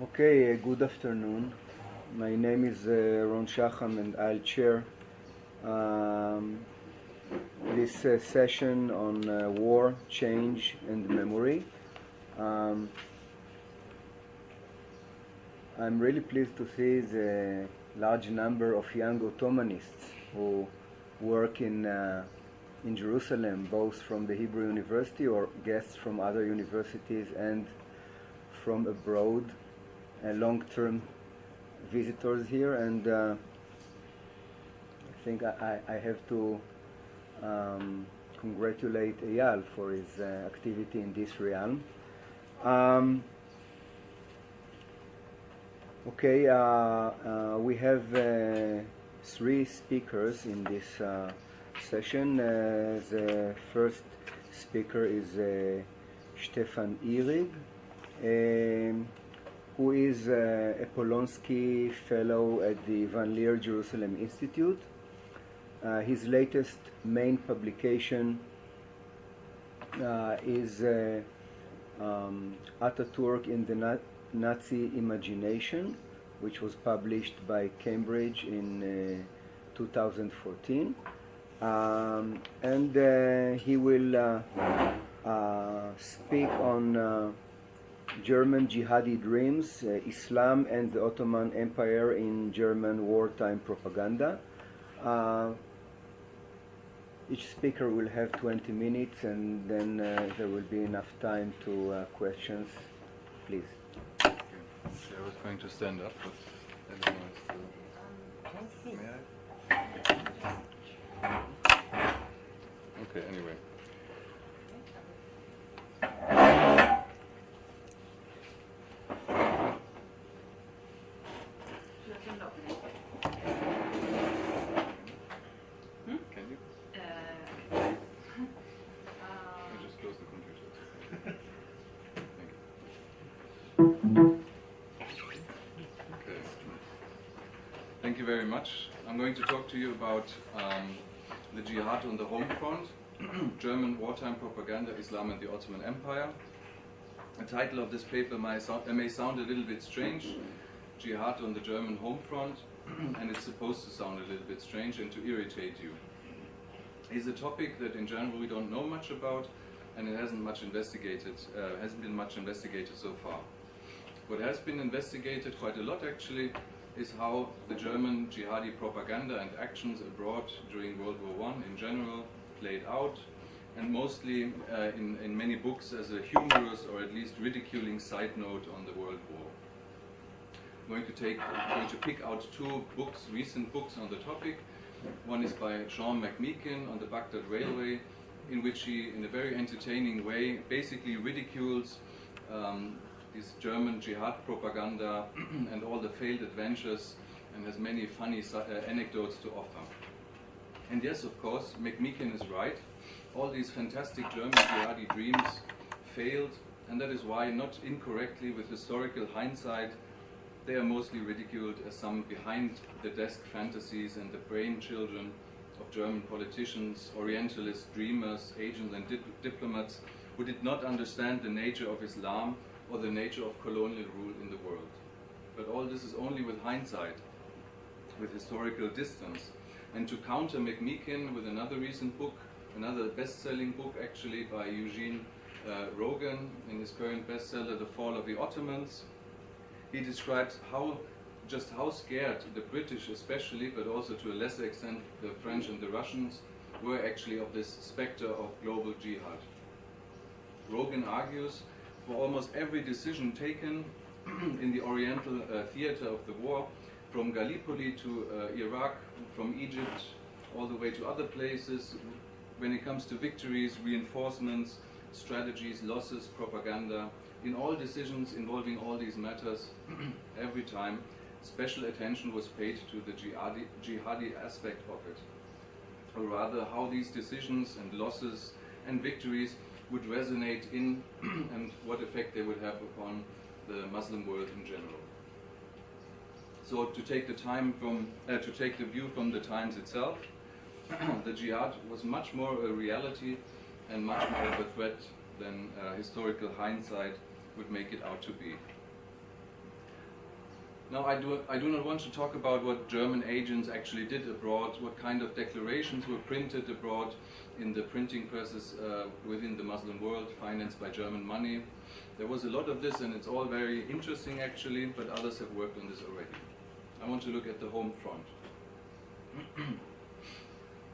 Okay, good afternoon. My name is Ron Shacham, and I'll chair um, this session on war, change, and memory. Um, I'm really pleased to see the large number of young Ottomanists who work in Jerusalem, both from the Hebrew University or guests from other universities and from abroad, long-term visitors here, and I think I have to congratulate Eyal for his activity in this realm. Okay, we have three speakers in this session. The first speaker is Stefan Ihrig, who is a Polonsky Fellow at the Van Leer Jerusalem Institute. His latest main publication is Ataturk in the Nazi Imagination, which was published by Cambridge in 2014. And he will speak on German jihadi dreams, Islam and the Ottoman Empire in German wartime propaganda. Each speaker will have 20 minutes, and then there will be enough time to questions. Please. Okay. I was going to stand up, but I don't know. May I? Okay, anyway. Can you? You just close the computer. Thank you. Okay. Thank you very much. I'm going to talk to you about the jihad on the home front, German wartime propaganda, Islam and the Ottoman Empire. The title of this paper may sound a little bit strange, Jihad on the German home front, and it's supposed to sound a little bit strange and to irritate you. It's a topic that in general we don't know much about, and it hasn't been much investigated so far. What has been investigated quite a lot actually is how the German jihadi propaganda and actions abroad during World War I in general played out, and mostly in many books as a humorous or at least ridiculing side note on the World War. I'm going to pick out two books, recent books on the topic. One is by Jean McMeekin on the Baghdad Railway, in which he, in a very entertaining way, basically ridicules this German jihad propaganda and all the failed adventures, and has many funny anecdotes to offer. And yes, of course, McMeekin is right. All these fantastic German jihadi dreams failed, and that is why, not incorrectly with historical hindsight, they are mostly ridiculed as some behind-the-desk fantasies and the brain children of German politicians, Orientalist dreamers, agents and diplomats who did not understand the nature of Islam or the nature of colonial rule in the world. But all this is only with hindsight, with historical distance. And to counter McMeekin with another recent book, another best-selling book actually by Eugene Rogan in his current bestseller, The Fall of the Ottomans, he describes how scared the British especially, but also to a lesser extent the French and the Russians, were actually of this specter of global jihad. Rogan argues for almost every decision taken in the Oriental theater of the war, from Gallipoli to Iraq, from Egypt all the way to other places, when it comes to victories, reinforcements, strategies, losses, propaganda, in all decisions involving all these matters, every time, special attention was paid to the jihadi aspect of it, or rather how these decisions and losses and victories would resonate in and what effect they would have upon the Muslim world in general. So to take the view from the times itself, the jihad was much more a reality and much more of a threat than historical hindsight would make it out to be. Now, I do not want to talk about what German agents actually did abroad, what kind of declarations were printed abroad in the printing presses within the Muslim world, financed by German money. There was a lot of this, and it's all very interesting actually, but others have worked on this already. I want to look at the home front.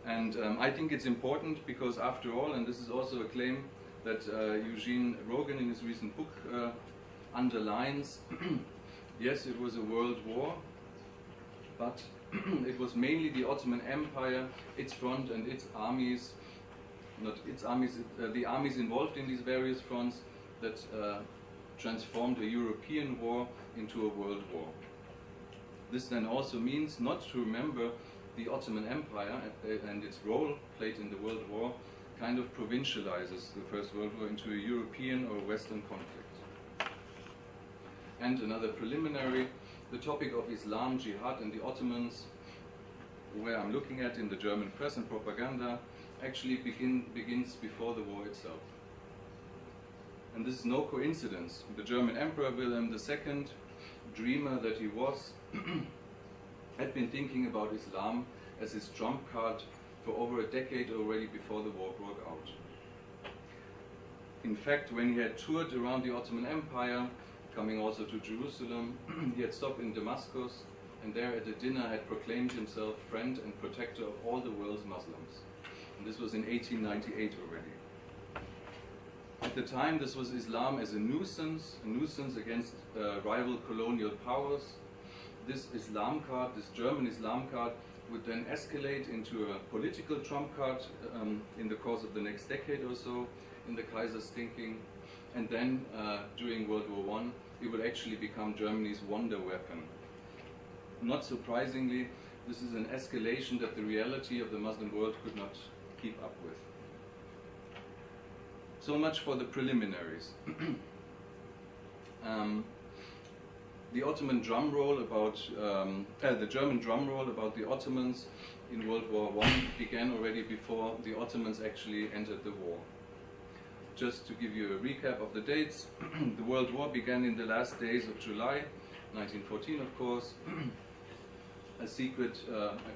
And I think it's important because after all, and this is also a claim that Eugene Rogan in his recent book underlines, yes, it was a world war, but it was mainly the Ottoman Empire, its front and its armies, not its armies, the armies involved in these various fronts that transformed a European war into a world war. This then also means not to remember the Ottoman Empire and its role played in the World War kind of provincializes the First World War into a European or Western conflict. And another preliminary, the topic of Islam, jihad and the Ottomans, where I'm looking at in the German press and propaganda, actually begins before the war itself. And this is no coincidence. The German Emperor Wilhelm II, dreamer that he was, had been thinking about Islam as his trump card for over a decade already before the war broke out. In fact, when he had toured around the Ottoman Empire, coming also to Jerusalem, he had stopped in Damascus, and there at a dinner had proclaimed himself friend and protector of all the world's Muslims. And this was in 1898 already. At the time, this was Islam as a nuisance against rival colonial powers. This Islam card, this German Islam card, would then escalate into a political trump card in the course of the next decade or so, in the Kaiser's thinking. And then, during World War I, it would actually become Germany's wonder weapon. Not surprisingly, this is an escalation that the reality of the Muslim world could not keep up with. So much for the preliminaries. The Ottoman drum roll about the German drum roll about the Ottomans in World War I began already before the Ottomans actually entered the war. Just to give you a recap of the dates, the World War began in the last days of July 1914, of course. A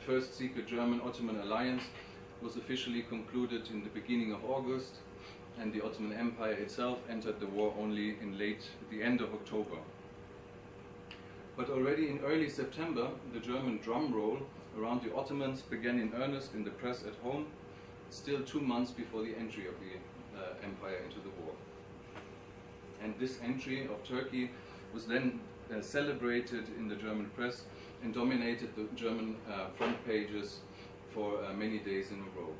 first secret German-Ottoman alliance was officially concluded in the beginning of August, and the Ottoman Empire itself entered the war only in the end of October. But already in early September, the German drum roll around the Ottomans began in earnest in the press at home, still 2 months before the entry of the empire into the war. And this entry of Turkey was then celebrated in the German press and dominated the German front pages for many days in a row.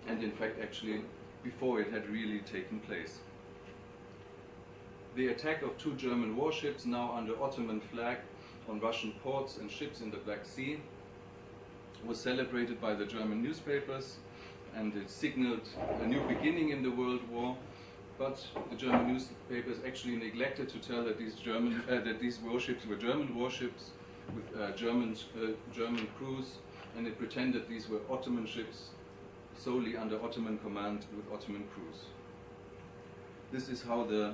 And in fact, actually, before it had really taken place. The attack of 2 German warships, now under Ottoman flag, on Russian ports and ships in the Black Sea, was celebrated by the German newspapers, and it signaled a new beginning in the World War. But the German newspapers actually neglected to tell that these warships were German warships with German crews, and it pretended these were Ottoman ships solely under Ottoman command with Ottoman crews. This is how the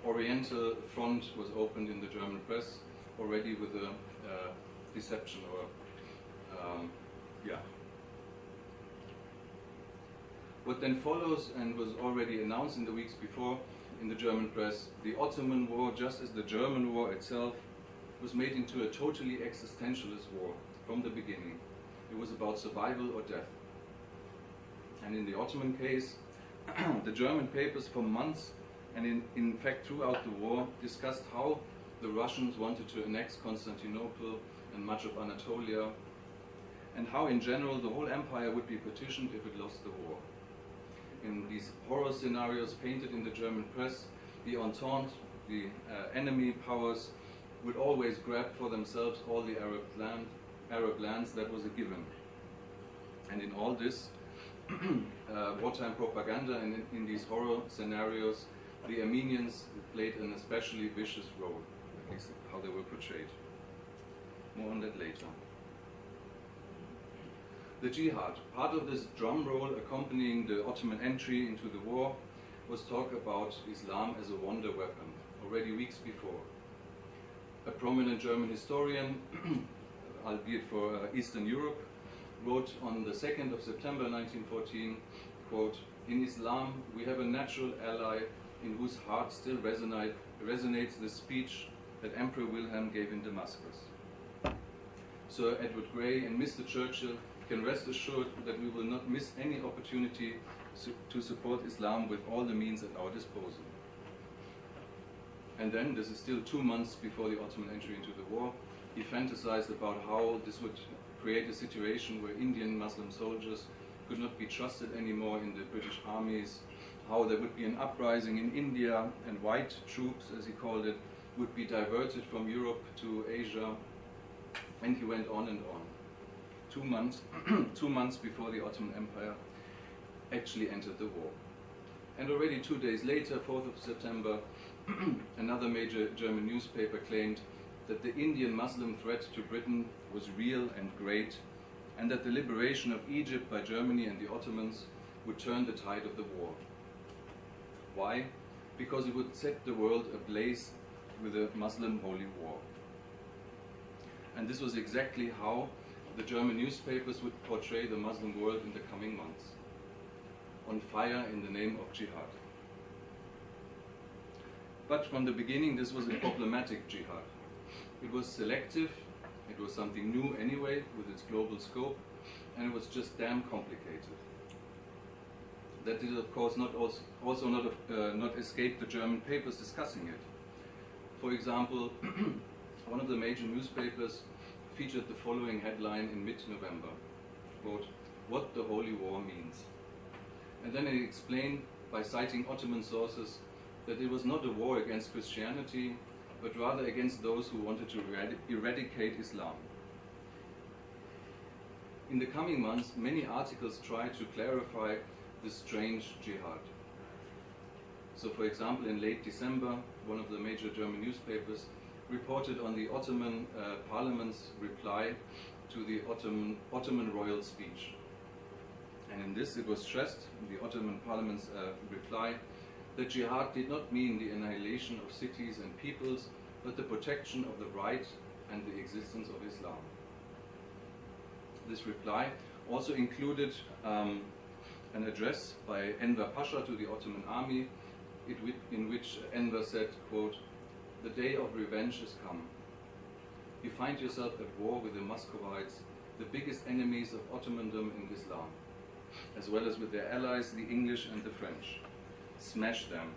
Oriental front was opened in the German press, already with a deception or What then follows, and was already announced in the weeks before in the German press, the Ottoman War, just as the German war itself, was made into a totally existentialist war from the beginning. It was about survival or death. And in the Ottoman case, the German papers for months, and in fact throughout the war, discussed how the Russians wanted to annex Constantinople and much of Anatolia, and how in general the whole empire would be partitioned if it lost the war. In these horror scenarios painted in the German press, the Entente, the enemy powers, would always grab for themselves all the Arab lands. That was a given. And in all this wartime propaganda and in these horror scenarios, the Armenians played an especially vicious role, at least how they were portrayed. More on that later. The jihad, part of this drum roll accompanying the Ottoman entry into the war, was talk about Islam as a wonder weapon, already weeks before. a prominent German historian, albeit for Eastern Europe, wrote on the 2nd of September 1914, quote, "In Islam we have a natural ally in whose heart still resonates the speech that Emperor Wilhelm gave in Damascus. Sir Edward Grey and Mr. Churchill can rest assured that we will not miss any opportunity to support Islam with all the means at our disposal." And then, this is still 2 months before the Ottoman entry into the war, he fantasized about how this would create a situation where Indian Muslim soldiers could not be trusted anymore in the British armies, how there would be an uprising in India and white troops, as he called it, would be diverted from Europe to Asia, and he went on and on. 2 months, 2 months before the Ottoman Empire actually entered the war. And already 2 days later, 4th of September, another major German newspaper claimed that the Indian Muslim threat to Britain was real and great, and that the liberation of Egypt by Germany and the Ottomans would turn the tide of the war. Why? Because it would set the world ablaze with a Muslim holy war. And this was exactly how the German newspapers would portray the Muslim world in the coming months. On fire in the name of jihad. But from the beginning, this was a problematic jihad. It was selective, it was something new anyway, with its global scope, and it was just damn complicated. That did, of course, not escape the German papers discussing it. For example, one of the major newspapers featured the following headline in mid-November, quote, "What the Holy War Means." And then it explained by citing Ottoman sources that it was not a war against Christianity, but rather against those who wanted to eradicate Islam. In the coming months, many articles tried to clarify this strange jihad. So, for example, in late December, one of the major German newspapers reported on the Ottoman Parliament's reply to the Ottoman royal speech. And in this it was stressed, in the Ottoman Parliament's reply, that jihad did not mean the annihilation of cities and peoples, but the protection of the right and the existence of Islam. This reply also included an address by Enver Pasha to the Ottoman army, in which Enver said, quote, "The day of revenge has come. You find yourself at war with the Muscovites, the biggest enemies of Ottomandom and Islam, as well as with their allies, the English and the French. Smash them.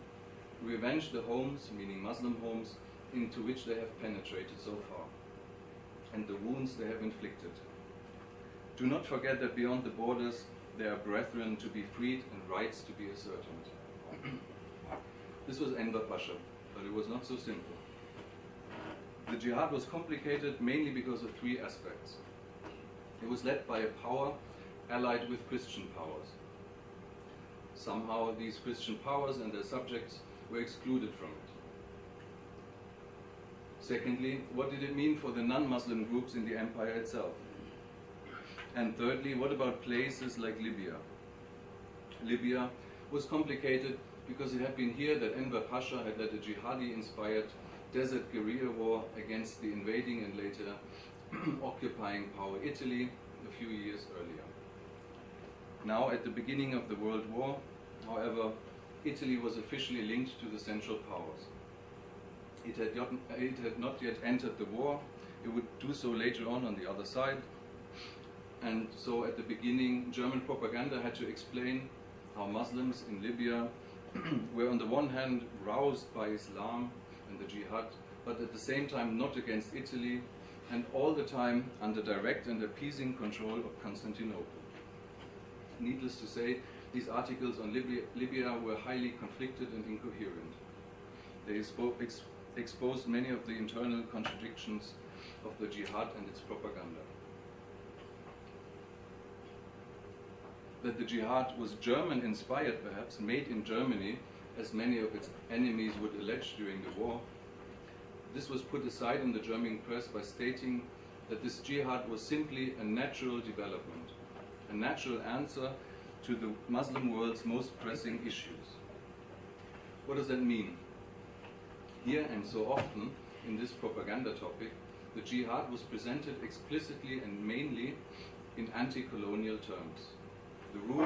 Revenge the homes, meaning Muslim homes, into which they have penetrated so far, and the wounds they have inflicted. Do not forget that beyond the borders there are brethren to be freed and rights to be ascertained." This was Enver Pasha, but it was not so simple. The jihad was complicated mainly because of 3 aspects. It was led by a power allied with Christian powers. Somehow these Christian powers and their subjects were excluded from it. Secondly, what did it mean for the non-Muslim groups in the empire itself? And thirdly, what about places like Libya? Libya was complicated because it had been here that Enver Pasha had led a jihadi-inspired desert guerrilla war against the invading and later occupying power Italy a few years earlier. Now, at the beginning of the World War, however, Italy was officially linked to the Central Powers. It had not yet entered the war. It would do so later on the other side. And so at the beginning, German propaganda had to explain how Muslims in Libya were on the one hand roused by Islam and the jihad, but at the same time not against Italy, and all the time under direct and appeasing control of Constantinople. Needless to say, these articles on Libya were highly conflicted and incoherent. They exposed many of the internal contradictions of the jihad and its propaganda. That the jihad was German-inspired, perhaps, made in Germany, as many of its enemies would allege during the war, this was put aside in the German press by stating that this jihad was simply a natural development, a natural answer to the Muslim world's most pressing issues. What does that mean? Here, and so often, in this propaganda topic, the jihad was presented explicitly and mainly in anti-colonial terms. The rule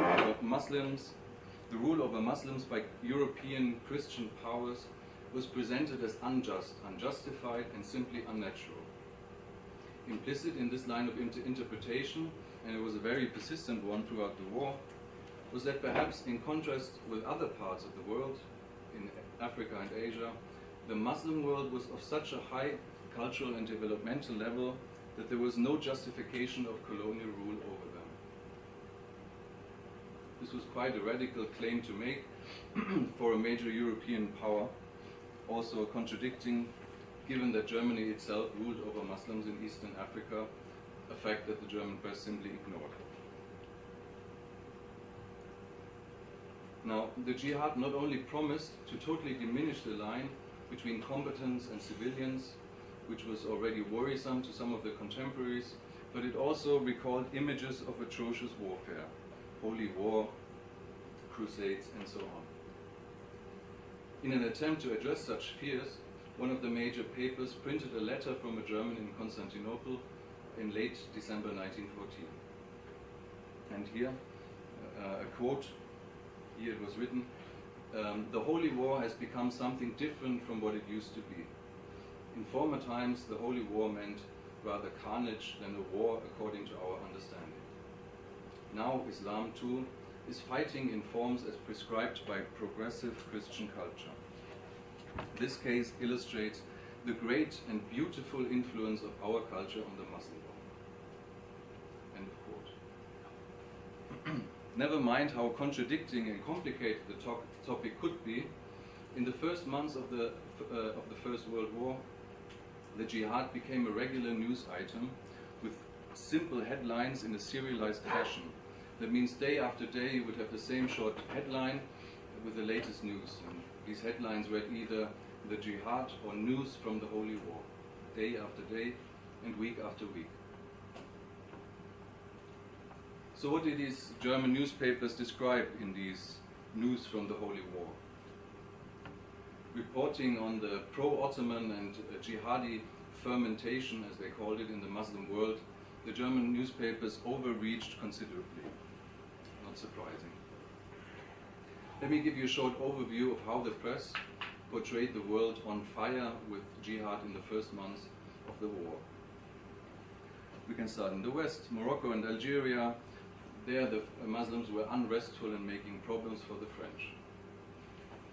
over Muslims by European Christian powers was presented as unjust, unjustified, and simply unnatural. Implicit in this line of interpretation, and it was a very persistent one throughout the war, was that perhaps in contrast with other parts of the world, in Africa and Asia, the Muslim world was of such a high cultural and developmental level that there was no justification of colonial rule over them. This was quite a radical claim to make for a major European power, also contradicting, given that Germany itself ruled over Muslims in Eastern Africa, a fact that the German press simply ignored. Now, the jihad not only promised to totally diminish the line between combatants and civilians, which was already worrisome to some of the contemporaries, but it also recalled images of atrocious warfare, holy war, crusades, and so on. In an attempt to address such fears, one of the major papers printed a letter from a German in Constantinople in late December 1914. And here, a quote, here it was written, "The Holy War has become something different from what it used to be. In former times, the Holy War meant rather carnage than a war according to our understanding. Now, Islam too is fighting in forms as prescribed by progressive Christian culture. This case illustrates the great and beautiful influence of our culture on the Muslim world." End of quote. Never mind how contradicting and complicated the topic could be, in the first months of the First World War, the jihad became a regular news item with simple headlines in a serialized fashion. That means day after day you would have the same short headline with the latest news. And these headlines read either the jihad or news from the Holy War, day after day and week after week. So what did these German newspapers describe in these news from the Holy War? Reporting on the pro-Ottoman and jihadi fermentation, as they called it, in the Muslim world, the German newspapers overreached considerably. Not surprising. Let me give you a short overview of how the press portrayed the world on fire with jihad in the first months of the war. We can start in the West, Morocco and Algeria. There the Muslims were unrestful and making problems for the French.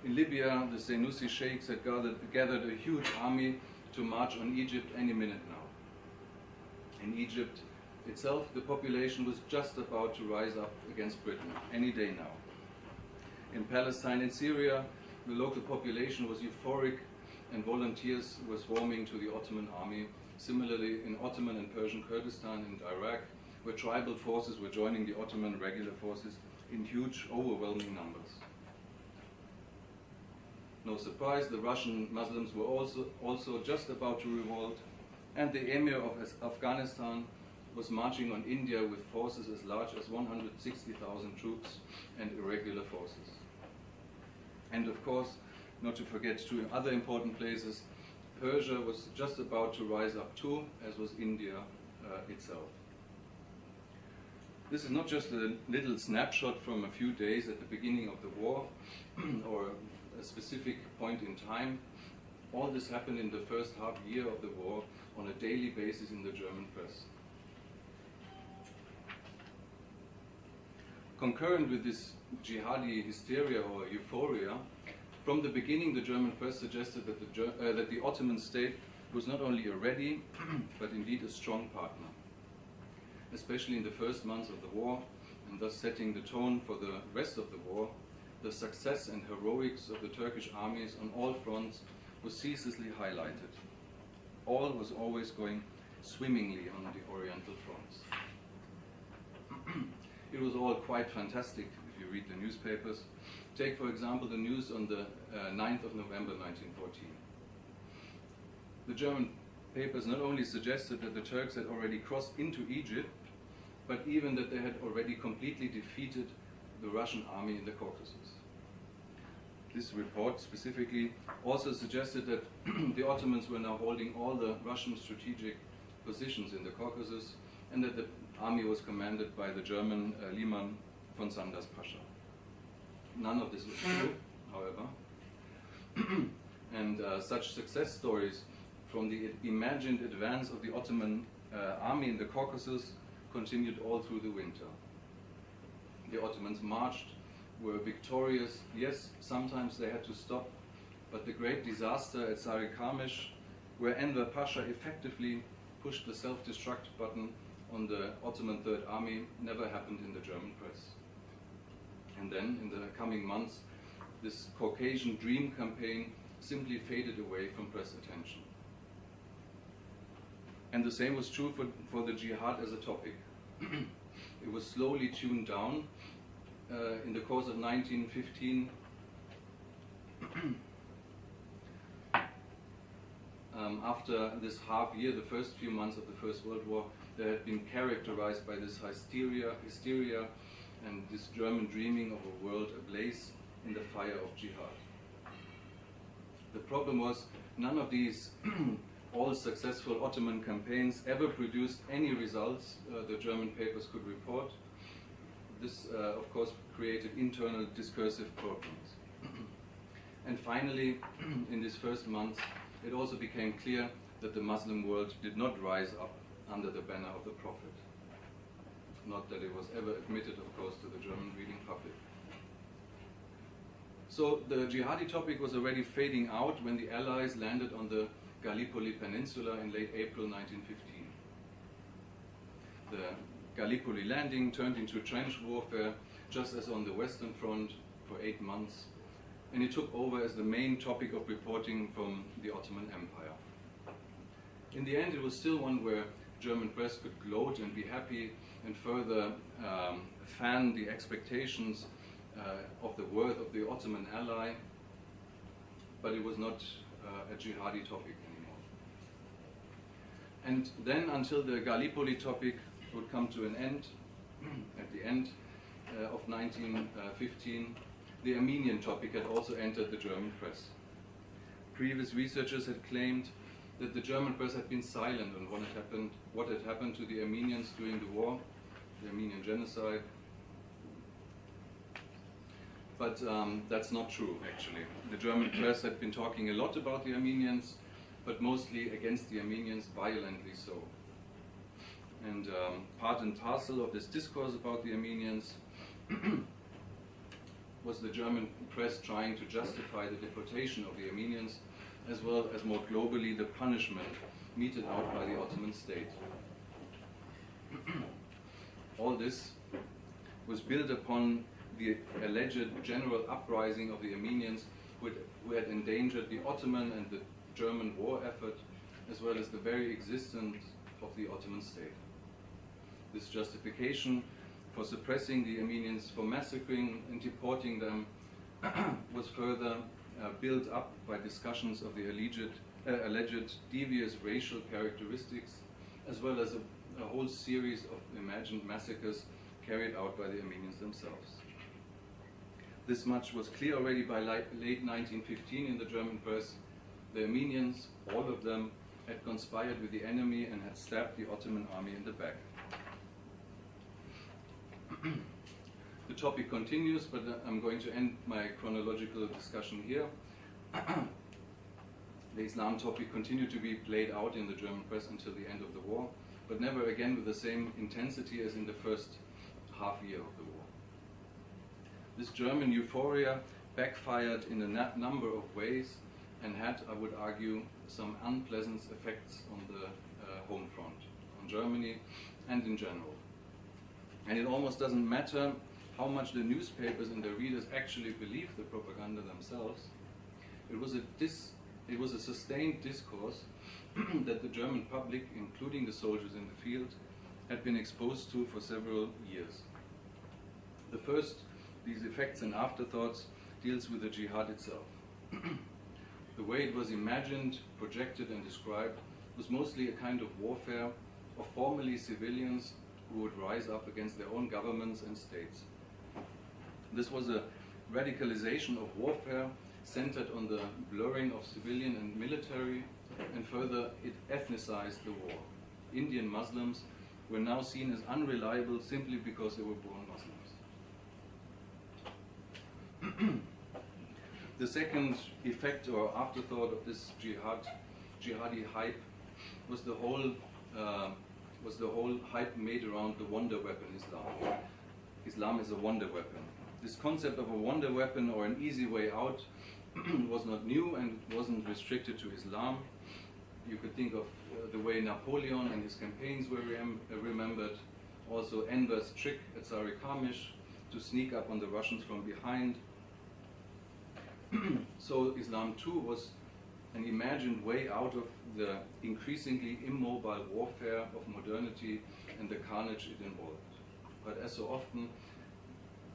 In Libya, the Senussi sheikhs had gathered a huge army to march on Egypt any minute now. In Egypt itself, the population was just about to rise up against Britain, any day now. In Palestine and Syria, the local population was euphoric and volunteers were swarming to the Ottoman army. Similarly, in Ottoman and Persian Kurdistan and Iraq, where tribal forces were joining the Ottoman regular forces in huge, overwhelming numbers. No surprise, the Russian Muslims were also just about to revolt, and the Emir of Afghanistan was marching on India with forces as large as 160,000 troops and irregular forces. And of course, not to forget two other important places, Persia was just about to rise up too, as was India itself. This is not just a little snapshot from a few days at the beginning of the war or a specific point in time. All this happened in the first half year of the war on a daily basis in the German press. Concurrent with this jihadi hysteria or euphoria, from the beginning the German press suggested that the Ottoman state was not only a ready, but indeed a strong partner, especially in the first months of the war, and thus setting the tone for the rest of the war. The success and heroics of the Turkish armies on all fronts was ceaselessly highlighted. All was always going swimmingly on the Oriental fronts. It was all quite fantastic if you read the newspapers. Take, for example, the news on the 9th of November 1914. The German papers not only suggested that the Turks had already crossed into Egypt, but even that they had already completely defeated the Russian army in the Caucasus. This report specifically also suggested that the Ottomans were now holding all the Russian strategic positions in the Caucasus, and that the army was commanded by the German Liman von Sanders Pasha. None of this was true, however, and such success stories from the imagined advance of the Ottoman army in the Caucasus continued all through the winter. The Ottomans marched, were victorious. Yes, sometimes they had to stop, but the great disaster at Sarikamish, where Enver Pasha effectively pushed the self-destruct button on the Ottoman Third Army, never happened in the German press. And then, in the coming months, this Caucasian dream campaign simply faded away from press attention. And the same was true for the jihad as a topic. It was slowly tuned down in the course of 1915. After this half year, the first few months of the First World War, they had been characterized by this hysteria and this German dreaming of a world ablaze in the fire of jihad. The problem was, none of these all successful Ottoman campaigns ever produced any results the German papers could report. This, of course, created internal discursive problems. And finally, in these first months, it also became clear that the Muslim world did not rise up under the banner of the Prophet. Not that it was ever admitted, of course, to the German reading public. So the jihadi topic was already fading out when the Allies landed on the Gallipoli Peninsula in late April 1915. The Gallipoli landing turned into trench warfare, just as on the Western Front, for 8 months, and it took over as the main topic of reporting from the Ottoman Empire. In the end, it was still one where German press could gloat and be happy and further fan the expectations of the worth of the Ottoman ally, but it was not a jihadi topic anymore. And then, until the Gallipoli topic would come to an end, at the end of 1915, the Armenian topic had also entered the German press. Previous researchers had claimed that the German press had been silent on what had happened to the Armenians during the war, the Armenian genocide. But that's not true, actually. The German press had been talking a lot about the Armenians, but mostly against the Armenians, violently so. And part and parcel of this discourse about the Armenians was the German press trying to justify the deportation of the Armenians, as well as more globally the punishment meted out by the Ottoman state. All this was built upon the alleged general uprising of the Armenians who had endangered the Ottoman and the German war effort, as well as the very existence of the Ottoman state. This justification for suppressing the Armenians, for massacring and deporting them, was further built up by discussions of the alleged devious racial characteristics, as well as a whole series of imagined massacres carried out by the Armenians themselves. This much was clear already by late 1915 in the German press. The Armenians, all of them, had conspired with the enemy and had stabbed the Ottoman army in the back. The topic continues, but I'm going to end my chronological discussion here. The Islam topic continued to be played out in the German press until the end of the war, but never again with the same intensity as in the first half year of the war. This German euphoria backfired in a number of ways and had, I would argue, some unpleasant effects on the home front, on Germany and in general. And it almost doesn't matter how much the newspapers and the readers actually believed the propaganda themselves. It was a sustained discourse that the German public, including the soldiers in the field, had been exposed to for several years. The first, these effects and afterthoughts, deals with the jihad itself. The way it was imagined, projected and described was mostly a kind of warfare of formerly civilians who would rise up against their own governments and states. This was a radicalization of warfare centered on the blurring of civilian and military, and further it ethnicized the war. Indian Muslims were now seen as unreliable simply because they were born Muslims. The second effect or afterthought of this jihadi hype was the whole hype made around the wonder weapon Islam. Islam is a wonder weapon. This concept of a wonder weapon or an easy way out was not new and wasn't restricted to Islam. You could think of the way Napoleon and his campaigns were remembered, also Enver's trick at Sarikamish to sneak up on the Russians from behind. So Islam too was an imagined way out of the increasingly immobile warfare of modernity and the carnage it involved. But as so often,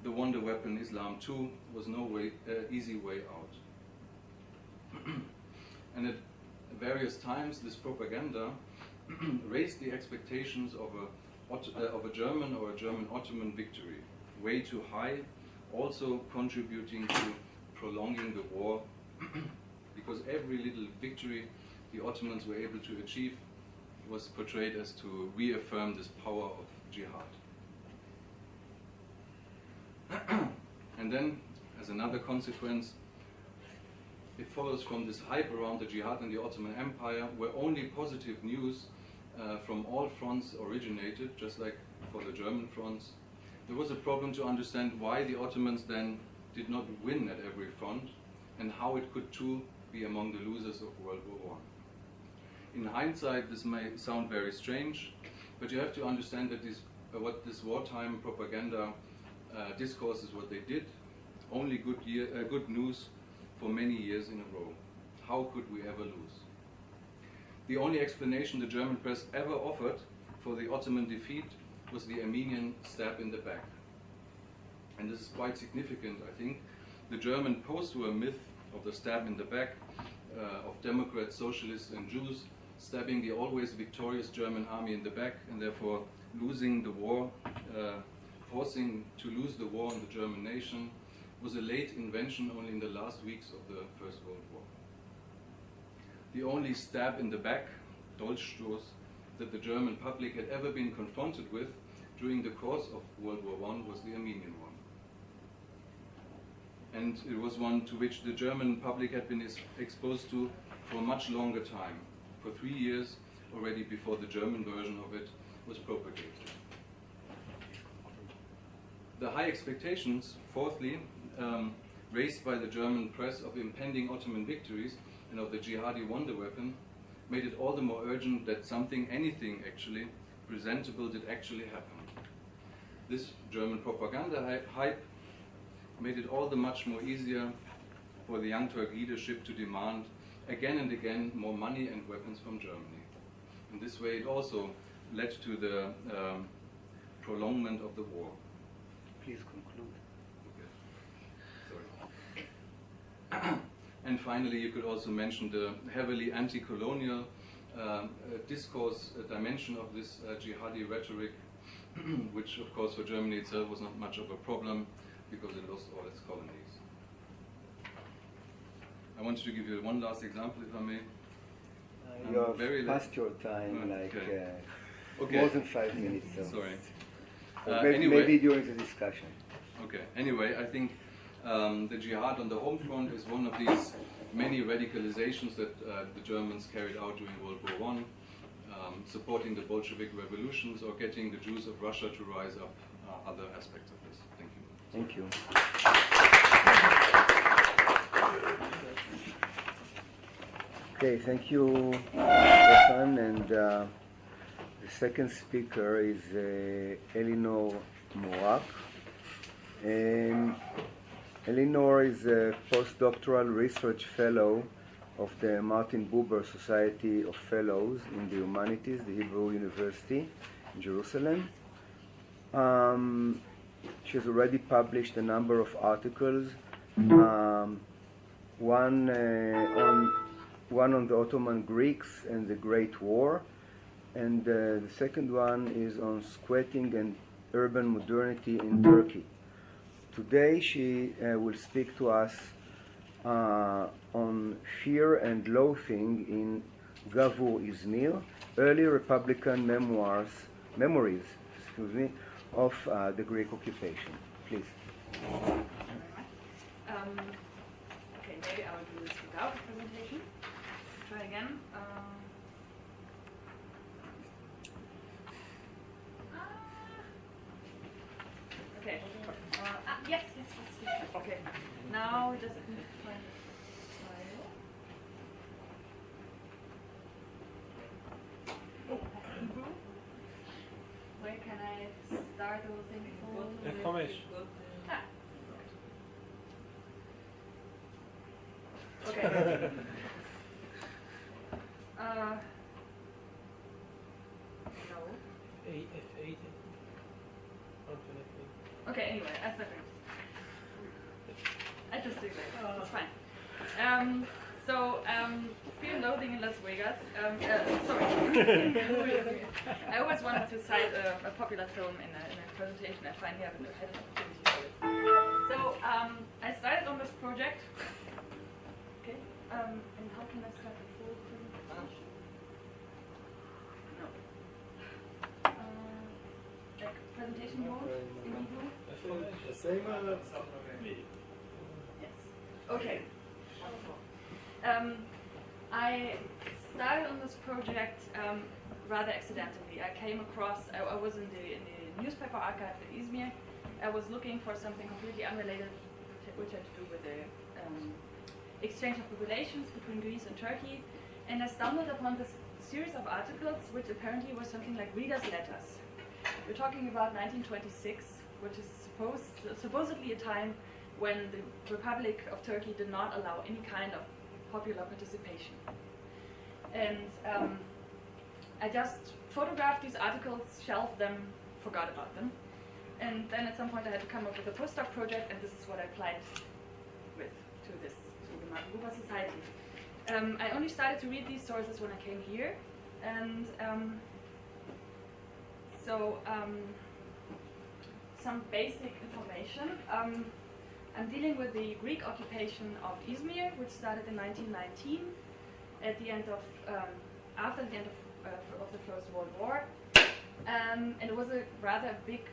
the wonder weapon Islam too was no easy way out. And at various times, this propaganda raised the expectations of a German or a German Ottoman victory way too high, also contributing to prolonging the war, because every little victory the Ottomans were able to achieve was portrayed as to reaffirm this power of jihad. And then, as another consequence, it follows from this hype around the jihad in the Ottoman Empire, where only positive news from all fronts originated, just like for the German fronts. There was a problem to understand why the Ottomans then did not win at every front, and how it could too be among the losers of World War I. In hindsight, this may sound very strange, but you have to understand that what this wartime propaganda discourses, what they did, only good news for many years in a row. How could we ever lose? The only explanation the German press ever offered for the Ottoman defeat was the Armenian stab in the back. And this is quite significant, I think. The German post-war myth of the stab in the back of Democrats, Socialists and Jews stabbing the always victorious German army in the back and therefore losing the war, forcing to lose the war on the German nation, was a late invention only in the last weeks of the First World War. The only stab in the back, Dolchstoß, that the German public had ever been confronted with during the course of World War I was the Armenian one. And it was one to which the German public had been exposed to for a much longer time, for 3 years already before the German version of it was propagated. The high expectations, fourthly, raised by the German press of impending Ottoman victories and of the jihadi wonder weapon, made it all the more urgent that something, anything actually, presentable did actually happen. This German propaganda hype made it all the much more easier for the Young Turk leadership to demand again and again more money and weapons from Germany. In this way it also led to the prolongment of the war. Please conclude. Okay. Sorry. And finally, you could also mention the heavily anti-colonial discourse dimension of this jihadi rhetoric, which of course for Germany itself was not much of a problem because it lost all its colonies. I wanted to give you one last example, if I may. You have past your time, okay. More than 5 minutes. So. Sorry. Maybe during the discussion. Okay. Anyway, I think the jihad on the home front is one of these many radicalizations that the Germans carried out during World War I, supporting the Bolshevik revolutions or getting the Jews of Russia to rise up, other aspects of this. Thank you. Thank you. Okay, thank you, Stefan. And the second speaker is Elinor Morak. Elinor is a postdoctoral research fellow of the Martin Buber Society of Fellows in the Humanities, the Hebrew University in Jerusalem. She has already published a number of articles, one on the Ottoman Greeks and the Great War, and the second one is on squatting and urban modernity in Turkey. Today she will speak to us on Fear and Loathing in Gavur Izmir, early Republican memories of the Greek occupation. Please. Thank you very much. Okay, maybe I will do this without a presentation. Try again. Okay. Yes. Okay. Now just need to find the file. Where can I start the whole thing before? Information. Okay. No. F8. Okay, anyway, as I just do that. It's fine. Fear and Loathing in Las Vegas. Sorry. I always wanted to cite a popular film in a presentation. I finally had an opportunity for this. So, I started on this project. Okay. And how can I start the full presentation? No. Like presentation mode in Hebrew? Yes. Okay. I started on this project rather accidentally. I came across, I was in the newspaper archive in Izmir. I was looking for something completely unrelated, which had to do with the exchange of populations between Greece and Turkey. And I stumbled upon this series of articles, which apparently was something like readers' letters. We're talking about 1926, which is supposedly a time when the Republic of Turkey did not allow any kind of popular participation. And I just photographed these articles, shelved them, forgot about them. And then at some point I had to come up with a postdoc project, and this is what I applied with to the Maruba Society. I only started to read these sources when I came here, and some basic information. I'm dealing with the Greek occupation of Izmir, which started in 1919, at the end of after the end of the First World War, and it was a rather big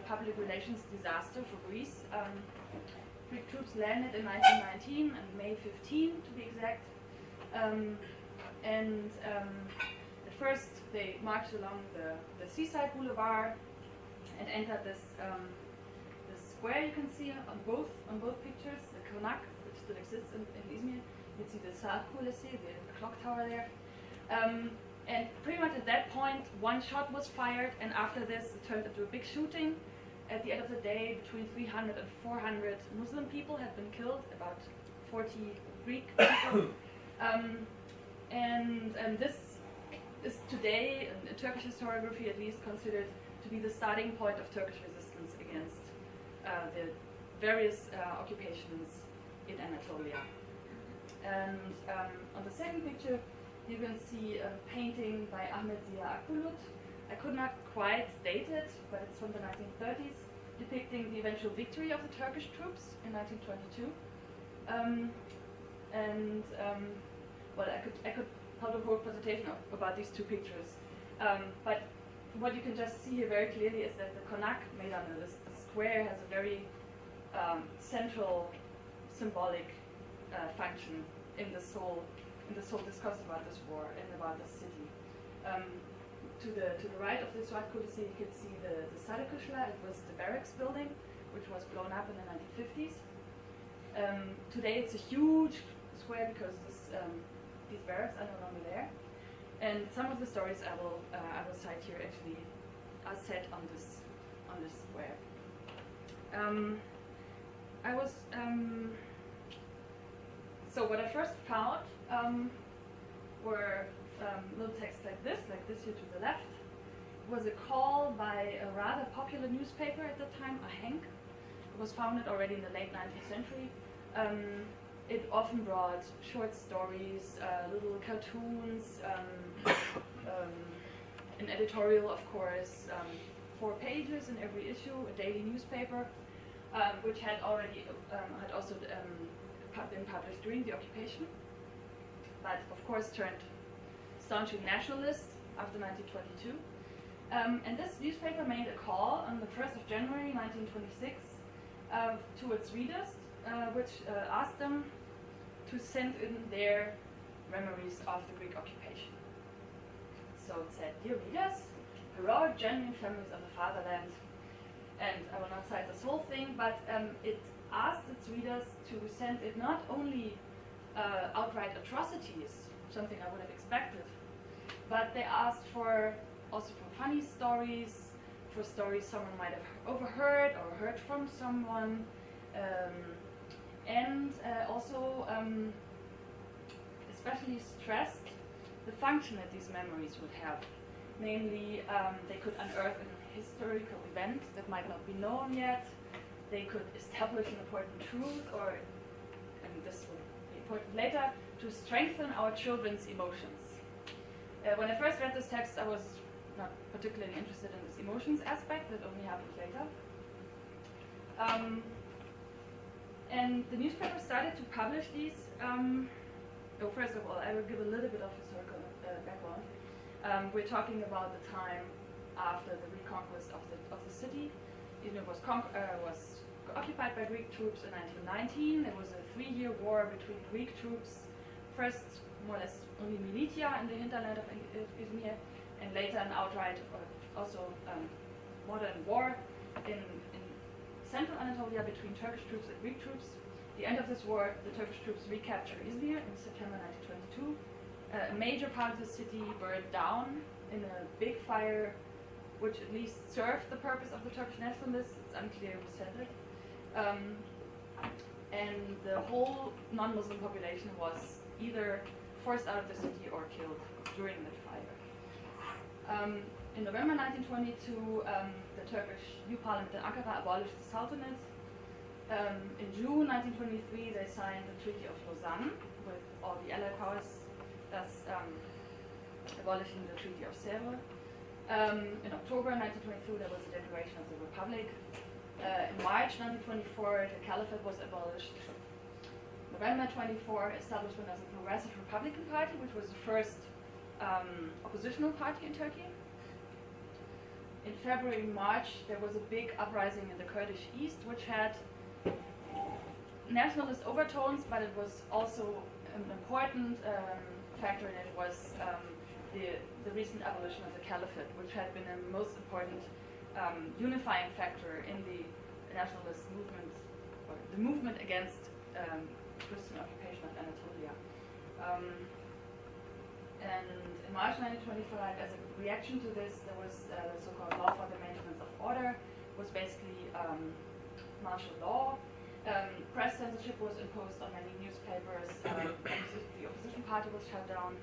public relations disaster for Greece. Greek troops landed in 1919 and May 15, to be exact, at first they marched along the seaside boulevard and entered this square you can see on both pictures, the Konak, which still exists in Izmir. You can see the Saat Kulesi, the clock tower there. And pretty much at that point, one shot was fired, and after this it turned into a big shooting. At the end of the day, between 300 and 400 Muslim people had been killed, about 40 Greek people. And this is today, in Turkish historiography at least, considered to be the starting point of Turkish resistance against the various occupations in Anatolia. And on the second picture, you can see a painting by Ahmet Ziya Akbulut. I could not quite date it, but it's from the 1930s, depicting the eventual victory of the Turkish troops in 1922. Well, I could hold a whole presentation about these two pictures. But what you can just see here very clearly is that the Konak made under this square has a very central symbolic function in this whole discourse about this war and about this city. To the right of this Suat Kulesi, you can see the Sarıkışla. It was the barracks building, which was blown up in the 1950s. Today it's a huge square because these barracks are no longer there. And some of the stories I will cite here actually are set on this square. So what I first found were little texts like this here to the left. It was a call by a rather popular newspaper at the time, Ahenk. It was founded already in the late 19th century. It often brought short stories, little cartoons, an editorial, of course, 4 pages in every issue, a daily newspaper. which had already had also been published during the occupation, but of course turned staunchly nationalist after 1922. And this newspaper made a call on the 1st of January 1926 to its readers, which asked them to send in their memories of the Greek occupation. So it said, "Dear readers, heroic, genuine families of the fatherland," and I will not cite this whole thing, but it asked its readers to send it not only outright atrocities, something I would have expected, but they asked also for funny stories, for stories someone might have overheard or heard from someone, and also especially stressed the function that these memories would have. Namely, they could unearth an historical event that might not be known yet, they could establish an important truth, or, and this will be important later, to strengthen our children's emotions. When I first read this text, I was not particularly interested in this emotions aspect, that only happened later. And the newspaper started to publish these. First of all, I will give a little bit of historical background. We're talking about the time after the reconquest of the city. Izmir was occupied by Greek troops in 1919. There was a 3-year war between Greek troops, first more or less only militia in the hinterland of Izmir, and later an outright, also modern war in central Anatolia between Turkish troops and Greek troops. At the end of this war, the Turkish troops recaptured Izmir in September 1922. A major part of the city burned down in a big fire, which at least served the purpose of the Turkish nationalists. It's unclear who set it. And the whole non-Muslim population was either forced out of the city or killed during that fire. In November 1922, the Turkish new parliament in Ankara abolished the Sultanate. In June 1923, they signed the Treaty of Lausanne with all the Allied powers, thus abolishing the Treaty of Sèvres. In October 1922, there was a declaration of the Republic. In March 1924, the Caliphate was abolished. November 24, establishment of the Progressive Republican Party, which was the first oppositional party in Turkey. In February and March, there was a big uprising in the Kurdish East, which had nationalist overtones, but it was also an important factor in it was the recent abolition of the Caliphate, which had been a most important unifying factor in the nationalist movement, or the movement against Christian occupation of Anatolia. And in March 1925, as a reaction to this, there was the so-called law for the maintenance of order, was basically martial law. Press censorship was imposed on many newspapers. The opposition party was shut down.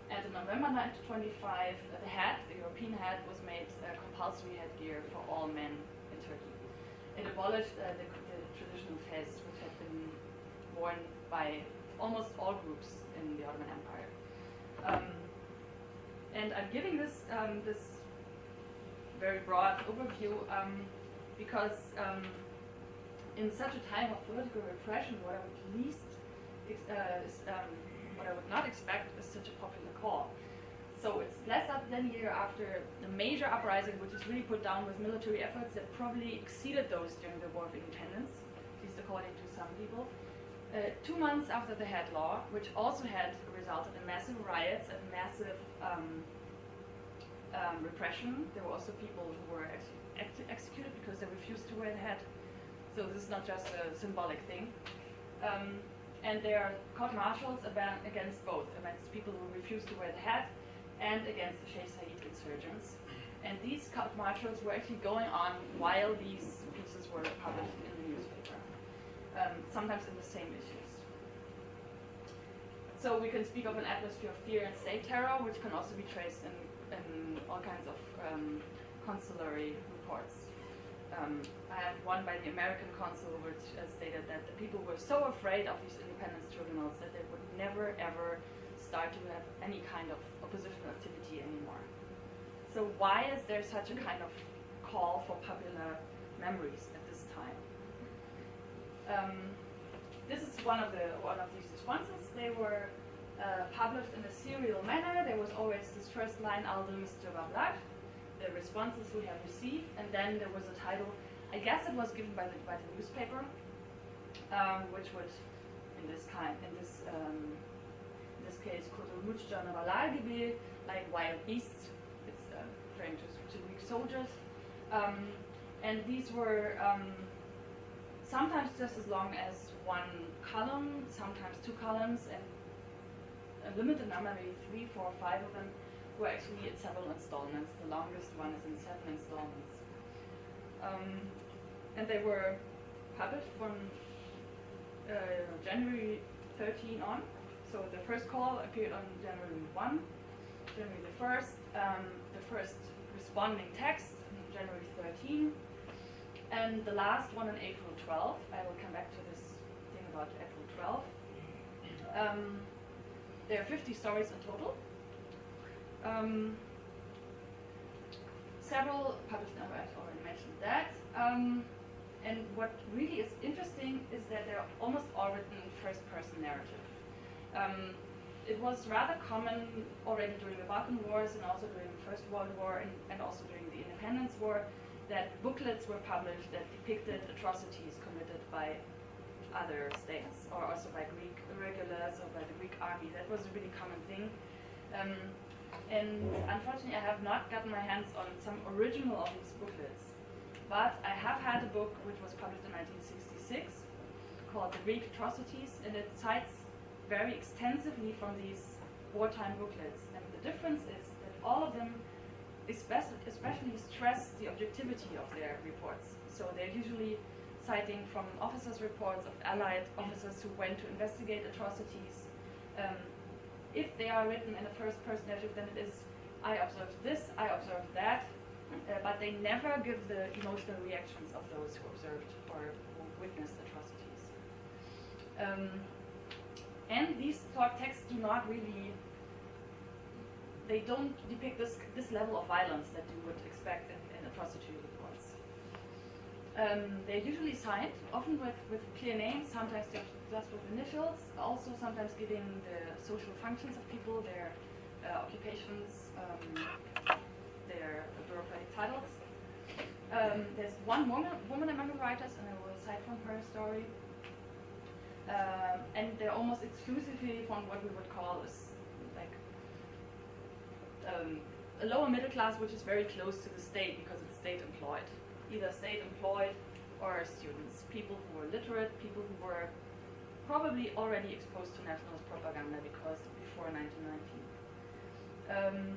And in November 1925, the European hat, was made compulsory headgear for all men in Turkey. It abolished the traditional fez, which had been worn by almost all groups in the Ottoman Empire. And I'm giving this this very broad overview because in such a time of political repression, what I would not expect is such a popular call. So it's less than a year after the major uprising, which was really put down with military efforts that probably exceeded those during the War of Independence, at least according to some people. 2 months after the Head Law, which also had resulted in massive riots and massive repression. There were also people who were executed because they refused to wear the hat. So this is not just a symbolic thing. And there are court-martials against both, against people who refused to wear the hat and against the Sheikh Zayed insurgents. And these court-martials were actually going on while these pieces were published in the newspaper, sometimes in the same issues. So we can speak of an atmosphere of fear and state terror, which can also be traced in all kinds of consulary reports. I have one by the American consul, which stated that the people were so afraid of these independence tribunals that they would never ever start to have any kind of oppositional activity anymore. So why is there such a kind of call for popular memories at this This is one of these responses. They were published in a serial manner. There was always this first line, Aldo Mr. Bablat, the responses we have received, and then there was a title. I guess it was given by the newspaper, which would, in this case, like wild beasts. It's referring to Greek soldiers, and these were sometimes just as long as one column, sometimes two columns, and a limited number, maybe 3, 4, 5 of them, were actually in several installments. The longest one is in 7 installments. And they were published from January 13 on. So the first call appeared on January 1, January the 1st, the first responding text on January 13, and the last one on April 12. I will come back to this thing about April 12. There are 50 stories in total. Several published now, I've already mentioned that. And what really is interesting is that they're almost all written in first-person narrative. It was rather common already during the Balkan Wars and also during the First World War and also during the Independence War that booklets were published that depicted atrocities committed by other states, or also by Greek irregulars or by the Greek army. That was a really common thing. And unfortunately, I have not gotten my hands on some original of these booklets. But I have had a book which was published in 1966 called The Greek Atrocities, and it cites very extensively from these wartime booklets. And the difference is that all of them especially stress the objectivity of their reports. So they're usually citing from officers' reports of Allied officers who went to investigate atrocities. If they are written in a first-person narrative, then it is, I observed this, I observed that, but they never give the emotional reactions of those who observed or who witnessed atrocities. And these texts do not really, they don't depict this level of violence that you would expect in atrocity reports. They're usually signed, often with clear names, sometimes just with initials, also sometimes giving the social functions of people, their occupations, their bureaucratic titles. There's one woman among the writers, and I will cite from her story. And they're almost exclusively from what we would call a lower middle class, which is very close to the state because it's state employed. Either state employed or students, people who were literate, people who were probably already exposed to nationalist propaganda because before 1919.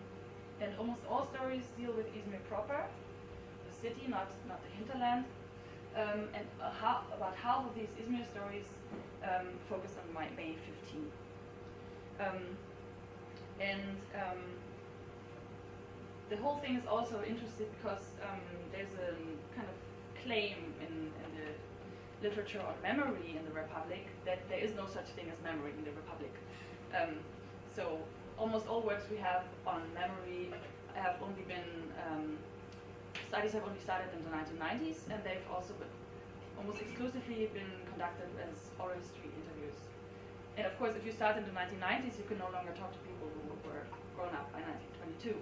And almost all stories deal with Izmir proper, the city, not the hinterland. And about half of these Izmir stories focus on May 15. The whole thing is also interesting because there's a kind of claim in the literature on memory in the Republic that there is no such thing as memory in the Republic. So almost all works we have on memory have only been, studies have only started in the 1990s, and they've also been almost exclusively been conducted as oral history interviews. And of course, if you start in the 1990s, you can no longer talk to people who were grown up by 1922.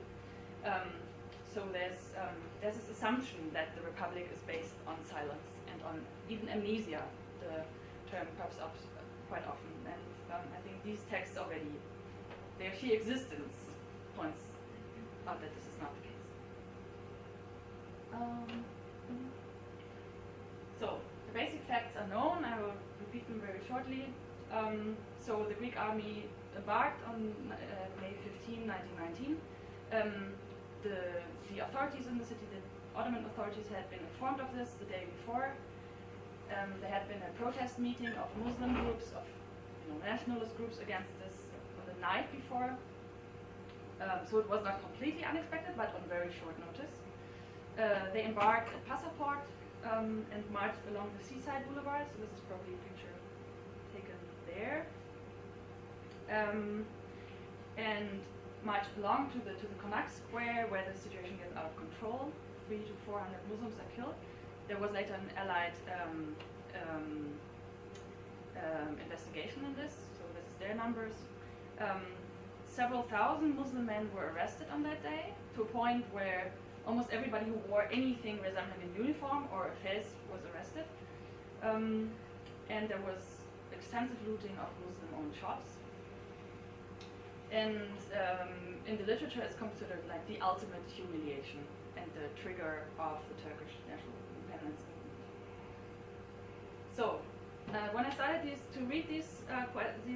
So there's this assumption that the Republic is based on silence and on even amnesia. The term pops up quite often, and I think these texts already, their sheer existence points out that this is not the case. So the basic facts are known. I will repeat them very shortly. So the Greek army embarked on May 15, 1919. The authorities in the city, the Ottoman authorities, had been informed of this the day before. There had been a protest meeting of Muslim groups, of nationalist groups against this the night before. So it was not completely unexpected, but on very short notice. They embarked at Passaport and marched along the seaside boulevard. So this is probably a picture taken there. And marched along to the Konak Square, where the situation gets out of control. 300 to 400 Muslims are killed. There was later an Allied investigation in this, so this is their numbers. Several thousand Muslim men were arrested on that day, to a point where almost everybody who wore anything resembling a uniform or a fez was arrested. And there was extensive looting of Muslim-owned shops. And in the literature, it's considered like the ultimate humiliation and the trigger of the Turkish national independence movement. So, when I started to read these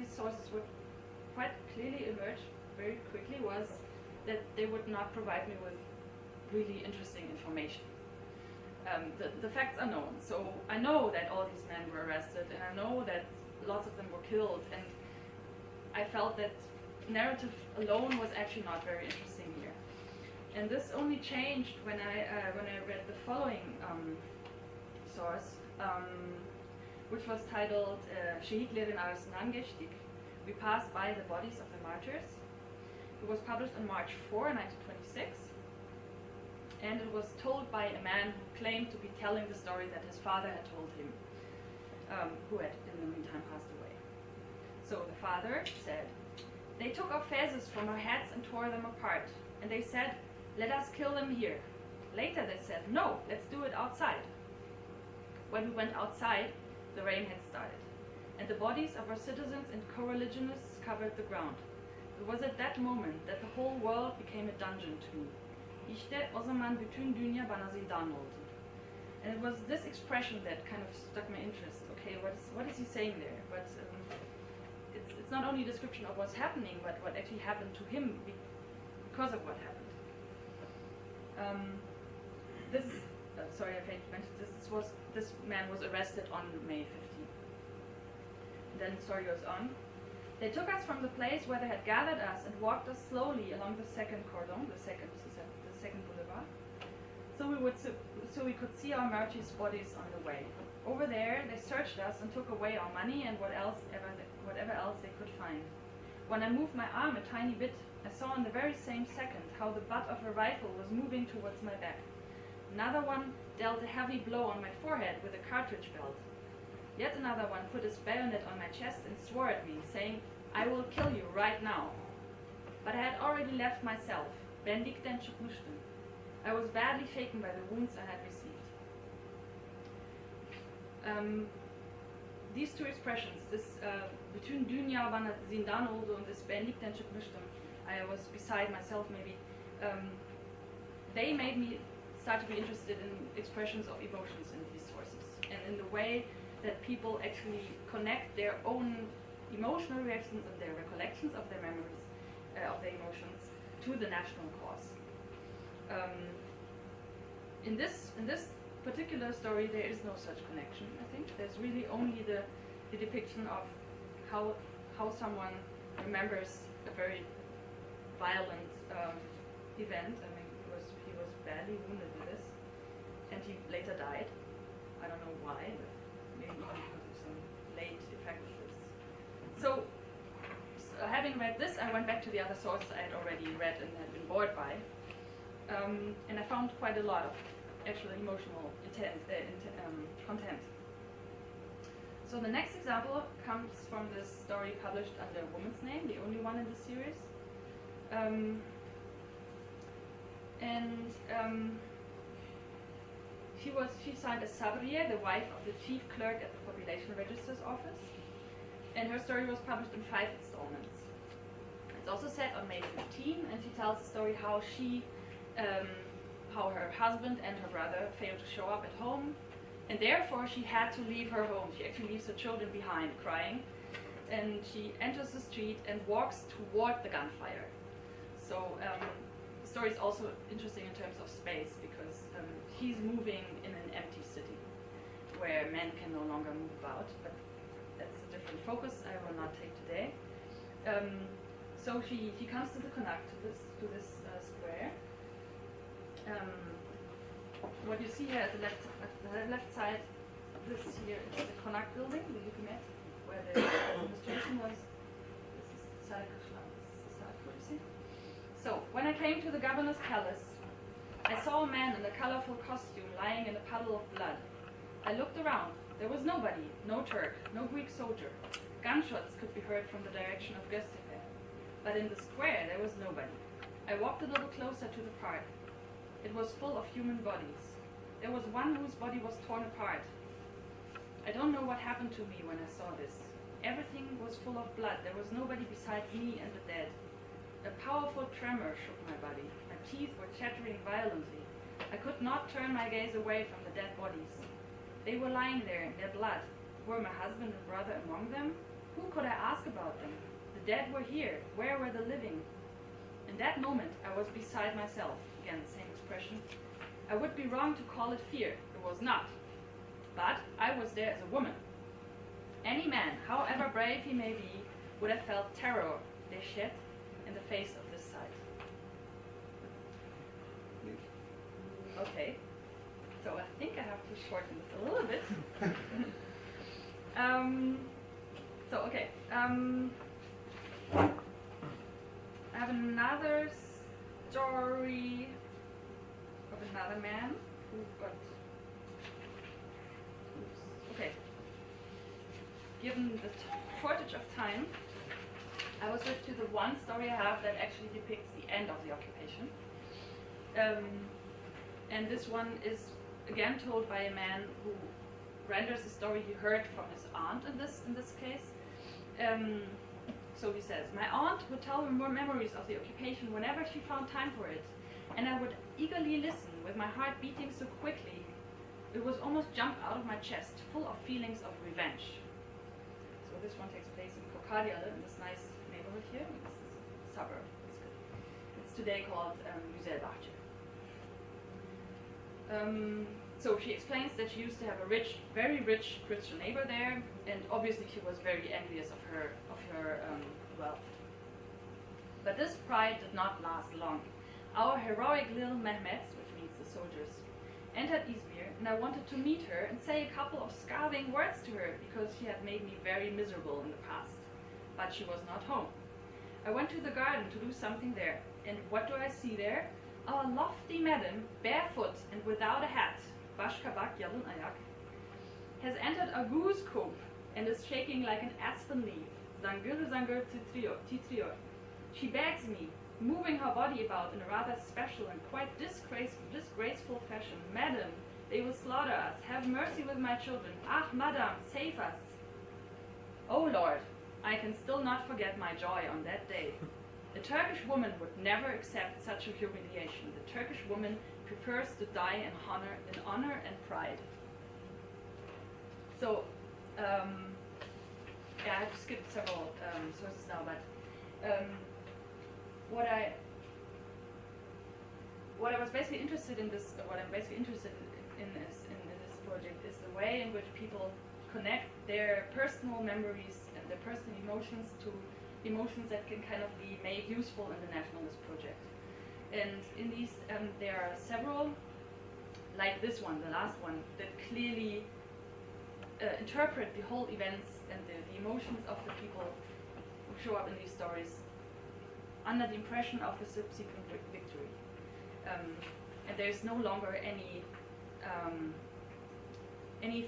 sources, what quite clearly emerged very quickly was that they would not provide me with really interesting information. The facts are known, so I know that all these men were arrested, and I know that lots of them were killed, and I felt that narrative alone was actually not very interesting here. And this only changed when I read the following source, which was titled Şehitlerin arasından geçtik. We passed by the bodies of the martyrs. It was published on March 4, 1926, and it was told by a man who claimed to be telling the story that his father had told him, who had in the meantime passed away. So the father said, "They took our fezes from our hats and tore them apart, and they said, 'Let us kill them here.' Later they said, 'No, let's do it outside.' When we went outside, the rain had started, and the bodies of our citizens and co-religionists covered the ground. It was at that moment that the whole world became a dungeon to me. İşte o zaman bütün dünya bana zindan oldu." And it was this expression that kind of struck my interest. Okay, what is he saying there? But it's not only a description of what's happening, but what actually happened to him because of what happened. Sorry, I failed to mention this. This man was arrested on May 15. Then the story goes on. They took us from the place where they had gathered us and walked us slowly along the second cordon, the second boulevard, so we could see our martyrs' bodies on the way. Over there, they searched us and took away our money and whatever else they could find. When I moved my arm a tiny bit, I saw in the very same second how the butt of a rifle was moving towards my back. Another one dealt a heavy blow on my forehead with a cartridge belt. Yet another one put his bayonet on my chest and swore at me, saying, "I will kill you right now." But I had already left myself. Bendikten çıkmıştım. I was badly shaken by the wounds I had received. These two expressions, this bütün dünya bana zindan oldu and this bendikten çıkmıştım, I was beside myself maybe, they made me start to be interested in expressions of emotions in these sources and in the way that people actually connect their own emotional reactions and their recollections of their memories, of their emotions, to the national cause. In this particular story, there is no such connection. I think there's really only the depiction of how someone remembers a very violent event. I mean, he was badly wounded in this, and he later died. I don't know why, but maybe because of some late effect of this. So, having read this, I went back to the other sources I had already read and had been bored by, and I found quite a lot of actual emotional content. So the next example comes from this story published under a woman's name, the only one in the series. She signed as Sabriye, the wife of the chief clerk at the Population Register's office, and her story was published in 5 installments. It's also set on May 15, and she tells the story how her husband and her brother failed to show up at home, and therefore she had to leave her home. She actually leaves her children behind, crying, and she enters the street and walks toward the gunfire. So the story is also interesting in terms of space, because she's moving in an empty city where men can no longer move about, but that's a different focus I will not take today. So she comes to the Konak, to this square. What you see here at the left side, this here is the Konak building, the Hükümet, where the administration was. This is the So when I came to the governor's palace, I saw a man in a colorful costume lying in a puddle of blood. I looked around, There was nobody, no Turk, no Greek soldier. Gunshots could be heard from the direction of Göztepe. But in the square there was nobody. I walked a little closer to the park. It was full of human bodies. There was one whose body was torn apart. I don't know what happened to me when I saw this. Everything was full of blood. There was nobody besides me and the dead. A powerful tremor shook my body. My teeth were chattering violently. I could not turn my gaze away from the dead bodies. They were lying there in their blood. Were my husband and brother among them? Who could I ask about them? The dead were here. Where were the living? In that moment, I was beside myself. Again, the same expression. I would be wrong to call it fear. It was not. But I was there as a woman. Any man, however brave he may be, would have felt terror, déchet, in the face of this sight. Okay, so I think I have to shorten this a little bit. I have another story of another man who got... Okay. Given the shortage of time, I will switch to the one story I have that actually depicts the end of the occupation. And this one is again told by a man who renders the story he heard from his aunt in this case. So he says, my aunt would tell me more memories of the occupation whenever she found time for it, and I would eagerly listen with my heart beating so quickly it was almost jumped out of my chest, full of feelings of revenge. So this one takes place in Kokadiale, in this nice neighborhood here. This is a suburb. It's today called Güzelbahçe. So she explains that she used to have a rich, very rich Christian neighbor there, and obviously she was very envious of her wealth. But this pride did not last long. Our heroic little Mehmets, which means the soldiers, entered Izmir, and I wanted to meet her and say a couple of scathing words to her because she had made me very miserable in the past. But she was not home. I went to the garden to do something there, and what do I see there? Our lofty madam, barefoot and without a hat, Başkabak Yalın Ayak, has entered a goose coop and is shaking like an aspen leaf. Zangır zangır titriyor. She begs me, moving her body about in a rather special and quite disgraceful fashion. Madam, they will slaughter us. Have mercy with my children. Ah, madam, save us. Oh Lord, I can still not forget my joy on that day. The Turkish woman would never accept such a humiliation. The Turkish woman prefers to die in honor and pride. So, yeah, I have to skip several sources now, but what I was basically interested in this, what I'm basically interested in this project is the way in which people connect their personal memories and their personal emotions to emotions that can kind of be made useful in the nationalist project. And in these, there are several, like this one, the last one, that clearly interpret the whole events and the emotions of the people who show up in these stories under the impression of the subsequent victory. And there's no longer any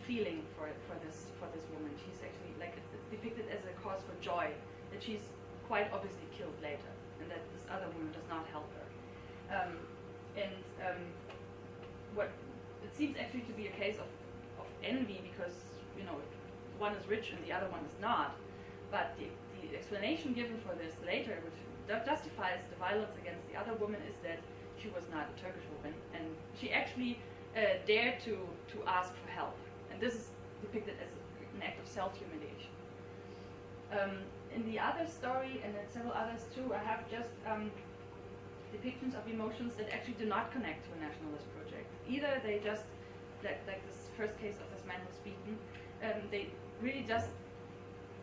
feeling for this woman. She's actually, like, it's depicted as a cause for joy that she's quite obviously killed later, and that this other woman does not help her. What it seems actually to be a case of envy, because one is rich and the other one is not. But the explanation given for this later, which justifies the violence against the other woman, is that she was not a Turkish woman, and she actually dared to ask for help. And this is depicted as an act of self-humiliation. In the other story, and in several others too, I have just depictions of emotions that actually do not connect to a nationalist project. Either they just, like this first case of this man who's beaten, they really just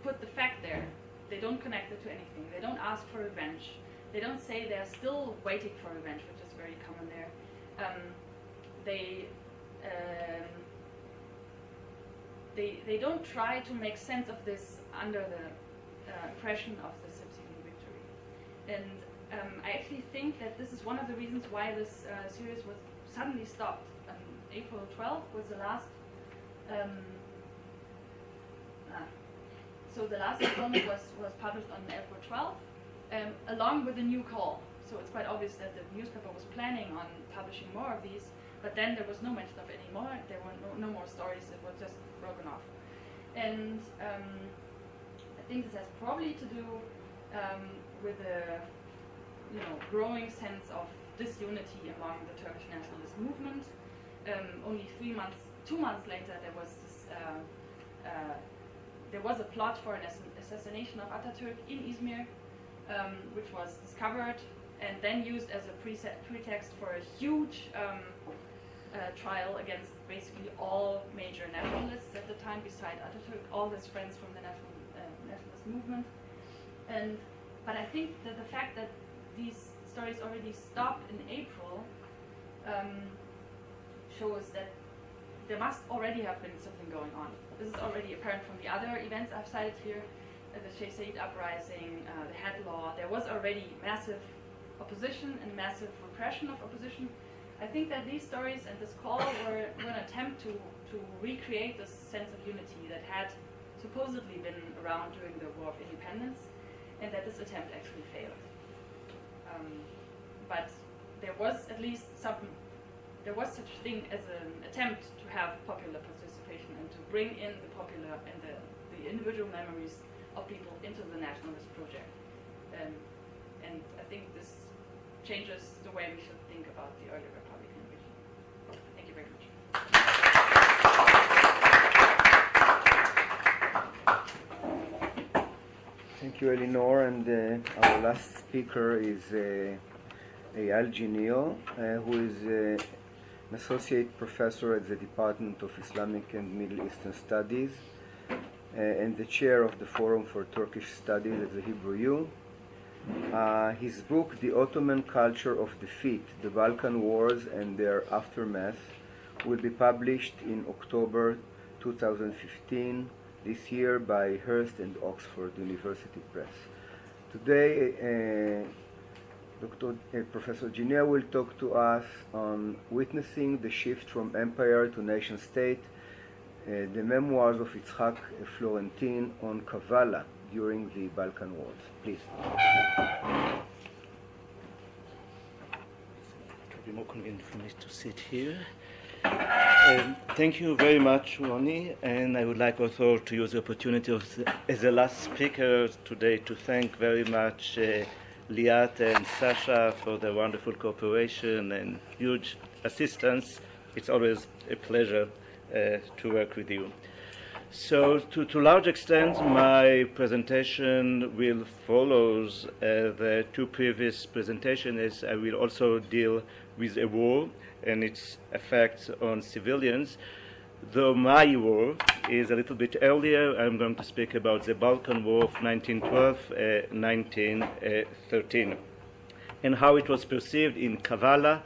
put the fact there. They don't connect it to anything. They don't ask for revenge. They don't say they're still waiting for revenge, which is very common there. They don't try to make sense of this under the impression of the subsequent victory. And I actually think that this is one of the reasons why this series was suddenly stopped. April 12th was the last So the last installment was published on April 12th, along with a new call. So it's quite obvious that the newspaper was planning on publishing more of these, but then there was no mention of any more. There were no more stories that were just broken off. And I think this has probably to do with a growing sense of disunity among the Turkish nationalist movement. Only 2 months later, there was a plot for an assassination of Atatürk in Izmir, which was discovered and then used as a pretext for a huge trial against basically all major nationalists at the time, beside Atatürk, all his friends from the nationalist movement. But I think that the fact that these stories already stopped in April shows that there must already have been something going on. This is already apparent from the other events I've cited here, the Sheikh Said uprising, the Head Law. There was already massive opposition and massive repression of opposition. I think that these stories and this call were an attempt to recreate this sense of unity that had supposedly been around during the War of Independence, and that this attempt actually failed. But there was at least there was such a thing as an attempt to have popular participation and to bring in the popular and the individual memories of people into the nationalist project. And I think this changes the way we should think about the early Republican regime. Thank you very much. Thank you, Elinor. And our last speaker is Eyal Ginio, who is an associate professor at the Department of Islamic and Middle Eastern Studies and the chair of the Forum for Turkish Studies at the Hebrew U. His book, The Ottoman Culture of Defeat, The Balkan Wars and Their Aftermath, will be published in October 2015, this year, by Hearst and Oxford University Press. Today, Professor Ginio will talk to us on witnessing the shift from empire to nation state, the memoirs of Yitzhak Florentin on Kavala during the Balkan Wars. Please. It will be more convenient for me to sit here. Thank you very much, Ronnie, and I would like also to use the opportunity as the last speaker today to thank very much Liat and Sasha for their wonderful cooperation and huge assistance. It's always a pleasure to work with you. So, to a large extent, my presentation will follow the two previous presentations. I will also deal with a war and its effects on civilians. Though my war is a little bit earlier, I'm going to speak about the Balkan War of 1912-1913 and how it was perceived in Kavala,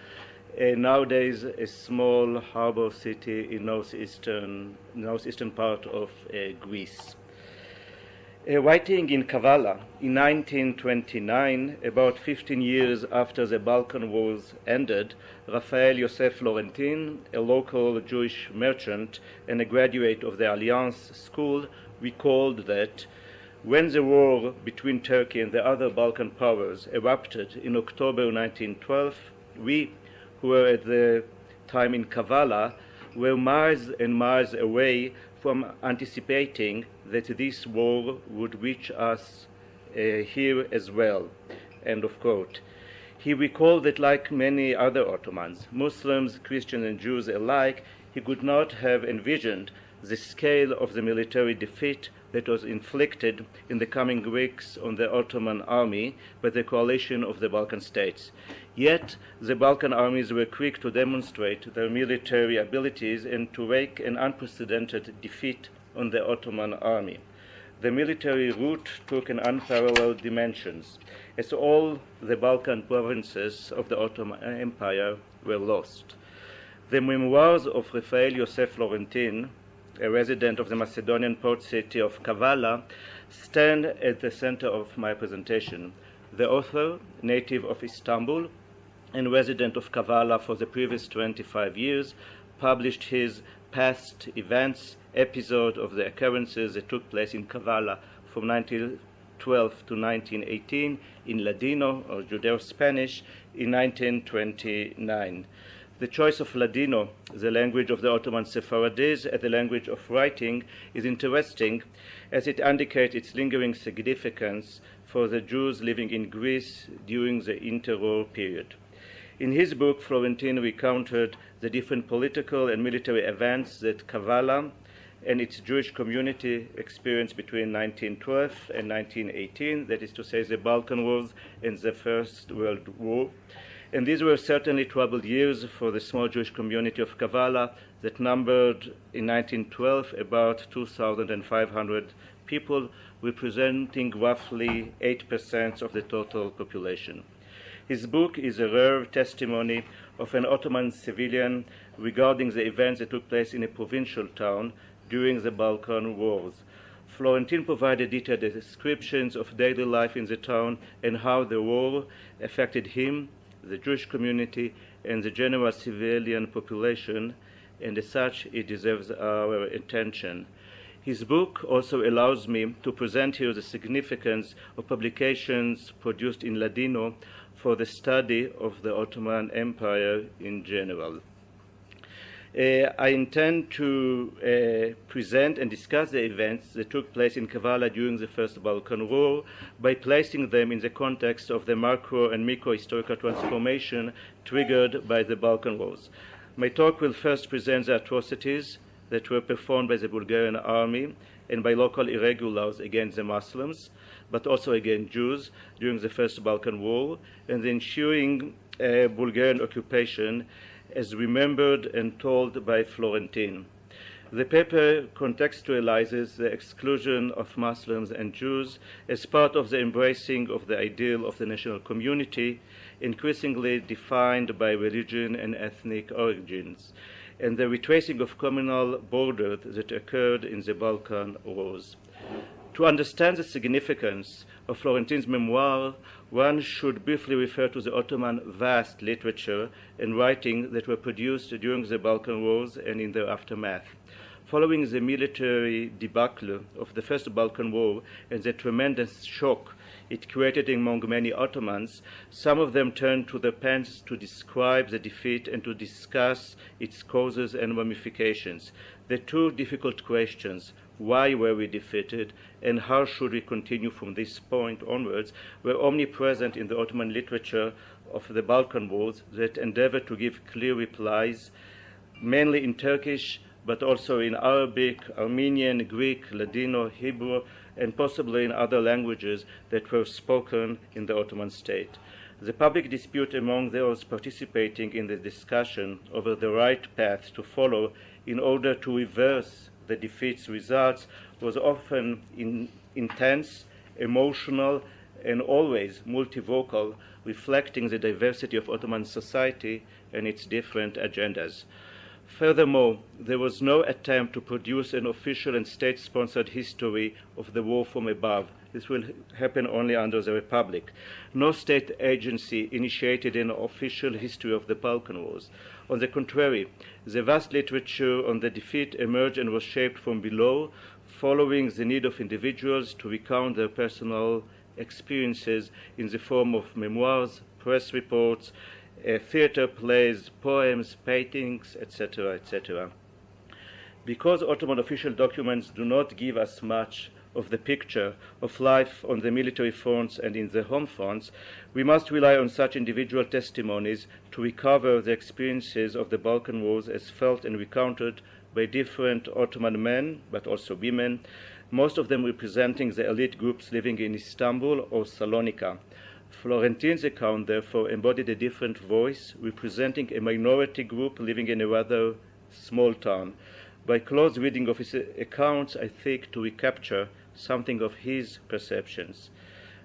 nowadays a small harbor city in northeastern part of Greece. Writing in Kavala in 1929, about 15 years after the Balkan Wars ended, Raphael Yosef Florentin, a local Jewish merchant and a graduate of the Alliance School, recalled that when the war between Turkey and the other Balkan powers erupted in October 1912, we, who were at the time in Kavala, were miles and miles away from anticipating that this war would reach us here as well. End of quote. He recalled that, like many other Ottomans, Muslims, Christians, and Jews alike, he could not have envisioned the scale of the military defeat that was inflicted in the coming weeks on the Ottoman army by the coalition of the Balkan states. Yet, the Balkan armies were quick to demonstrate their military abilities and to wreak an unprecedented defeat on the Ottoman army. The military route took an unparalleled dimensions, as all the Balkan provinces of the Ottoman Empire were lost. The memoirs of Raphael Yosef Florentin, a resident of the Macedonian port city of Kavala, stand at the center of my presentation. The author, native of Istanbul and resident of Kavala for the previous 25 years, published his past events episode of the occurrences that took place in Kavala from 1912 to 1918, in Ladino or Judeo-Spanish in 1929. The choice of Ladino, the language of the Ottoman Sephardim, as the language of writing, is interesting as it indicates its lingering significance for the Jews living in Greece during the interwar period. In his book, Florentin recounted the different political and military events that Kavala and its Jewish community experienced between 1912 and 1918, that is to say, the Balkan Wars and the First World War. And these were certainly troubled years for the small Jewish community of Kavala that numbered in 1912 about 2,500 people, representing roughly 8% of the total population. His book is a rare testimony of an Ottoman civilian regarding the events that took place in a provincial town during the Balkan Wars. Florentin provided detailed descriptions of daily life in the town and how the war affected him, the Jewish community, and the general civilian population, and as such, it deserves our attention. His book also allows me to present here the significance of publications produced in Ladino for the study of the Ottoman Empire in general. I intend to present and discuss the events that took place in Kavala during the First Balkan War by placing them in the context of the macro and micro historical transformation triggered by the Balkan Wars. My talk will first present the atrocities that were performed by the Bulgarian army and by local irregulars against the Muslims, but also against Jews during the First Balkan War, and the ensuing Bulgarian occupation as remembered and told by Florentin. The paper contextualizes the exclusion of Muslims and Jews as part of the embracing of the ideal of the national community, increasingly defined by religion and ethnic origins, and the retracing of communal borders that occurred in the Balkan Wars. To understand the significance of Florentin's memoir, one should briefly refer to the Ottoman vast literature and writing that were produced during the Balkan Wars and in their aftermath. Following the military debacle of the First Balkan War and the tremendous shock it created among many Ottomans, some of them turned to the pens to describe the defeat and to discuss its causes and ramifications. The two difficult questions, why were we defeated and how should we continue from this point onwards, were omnipresent in the Ottoman literature of the Balkan Wars that endeavored to give clear replies, mainly in Turkish, but also in Arabic, Armenian, Greek, Ladino, Hebrew, and possibly in other languages that were spoken in the Ottoman state. The public dispute among those participating in the discussion over the right path to follow in order to reverse the defeat's results was often intense, emotional, and always multivocal, reflecting the diversity of Ottoman society and its different agendas. Furthermore, there was no attempt to produce an official and state-sponsored history of the war from above. This will happen only under the Republic. No state agency initiated an official history of the Balkan Wars. On the contrary, the vast literature on the defeat emerged and was shaped from below, following the need of individuals to recount their personal experiences in the form of memoirs, press reports, theater plays, poems, paintings, etc., etc. Because Ottoman official documents do not give us much of the picture of life on the military fronts and in the home fronts, we must rely on such individual testimonies to recover the experiences of the Balkan Wars as felt and recounted by different Ottoman men, but also women, most of them representing the elite groups living in Istanbul or Salonika. Florentin's account, therefore, embodied a different voice, representing a minority group living in a rather small town. By close reading of his accounts, I think to recapture something of his perceptions.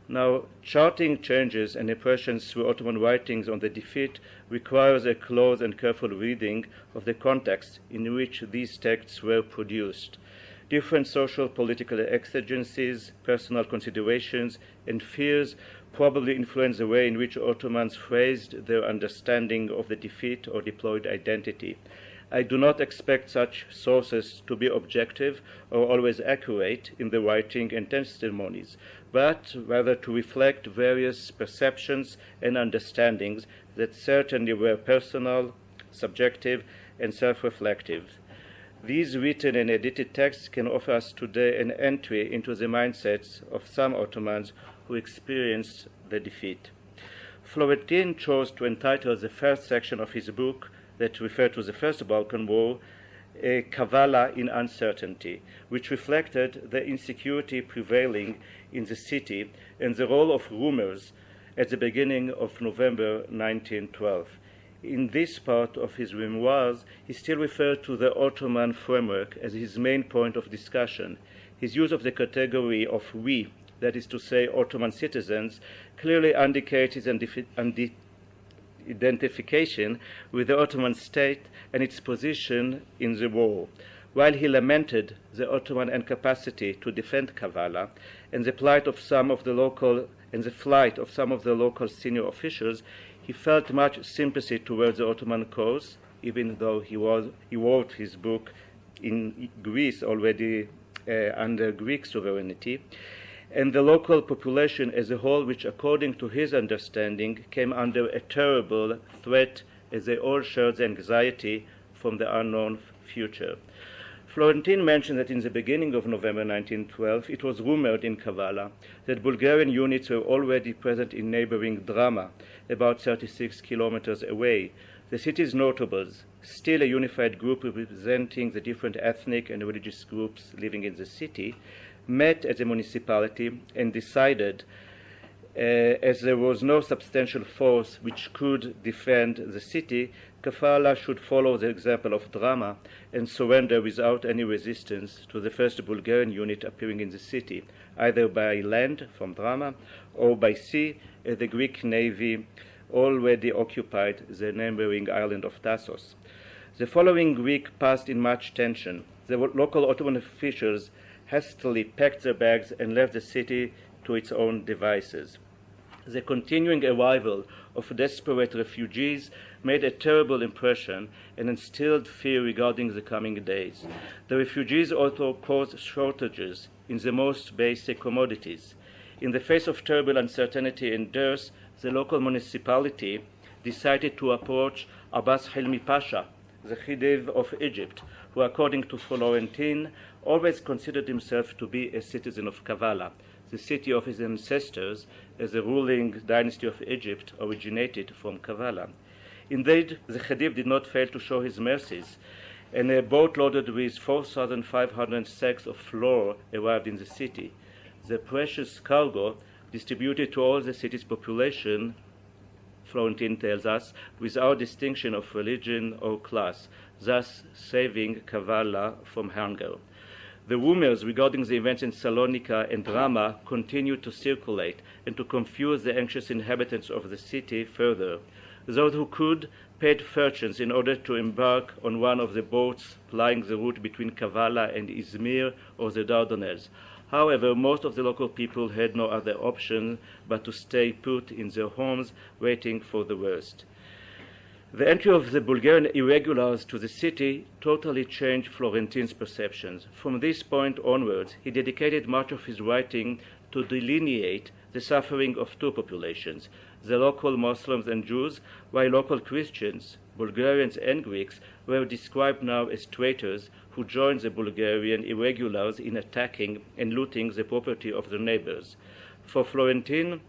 Now, charting changes and impressions through Ottoman writings on the defeat requires a close and careful reading of the context in which these texts were produced. Different social political exigencies, personal considerations, and fears probably influenced the way in which Ottomans phrased their understanding of the defeat or deployed identity. I do not expect such sources to be objective or always accurate in the writing and testimonies, but rather to reflect various perceptions and understandings that certainly were personal, subjective, and self-reflective. These written and edited texts can offer us today an entry into the mindsets of some Ottomans who experienced the defeat. Florentin chose to entitle the first section of his book that referred to the First Balkan War, Kavala in Uncertainty, which reflected the insecurity prevailing in the city and the role of rumors at the beginning of November 1912. In this part of his memoirs, he still referred to the Ottoman framework as his main point of discussion. His use of the category of we, that is to say Ottoman citizens, clearly indicates his identification with the Ottoman state and its position in the war. While he lamented the Ottoman incapacity to defend Kavala and the plight of some of the local and the flight of some of the local senior officials, he felt much sympathy towards the Ottoman cause, even though he wrote his book in Greece already under Greek sovereignty, and the local population as a whole, which according to his understanding came under a terrible threat as they all shared the anxiety from the unknown future. Florentin mentioned that in the beginning of November 1912, it was rumored in Kavala that Bulgarian units were already present in neighboring Drama, about 36 kilometers away. The city's notables, still a unified group representing the different ethnic and religious groups living in the city, met at the municipality and decided, as there was no substantial force which could defend the city, Kavala should follow the example of Drama and surrender without any resistance to the first Bulgarian unit appearing in the city, either by land from Drama or by sea, as the Greek navy already occupied the neighboring island of Tassos. The following week passed in much tension. The local Ottoman officials hastily packed their bags and left the city to its own devices. The continuing arrival of desperate refugees made a terrible impression and instilled fear regarding the coming days. The refugees also caused shortages in the most basic commodities. In the face of terrible uncertainty and dearth, the local municipality decided to approach Abbas Hilmi Pasha, the Khedive of Egypt, who, according to Florentin, always considered himself to be a citizen of Kavala, the city of his ancestors, as the ruling dynasty of Egypt originated from Kavala. Indeed, the Khedive did not fail to show his mercies, and a boat loaded with 4,500 sacks of flour arrived in the city. The precious cargo, distributed to all the city's population, Florentin tells us, without distinction of religion or class, thus saving Kavala from hunger. The rumors regarding the events in Salonika and Drama continued to circulate and to confuse the anxious inhabitants of the city further. Those who could paid fortunes in order to embark on one of the boats plying the route between Kavala and Izmir or the Dardanelles. However, most of the local people had no other option but to stay put in their homes, waiting for the worst. The entry of the Bulgarian irregulars to the city totally changed Florentin's perceptions. From this point onwards, he dedicated much of his writing to delineate the suffering of two populations, the local Muslims and Jews, while local Christians, Bulgarians and Greeks, were described now as traitors who joined the Bulgarian irregulars in attacking and looting the property of their neighbors. For Florentin,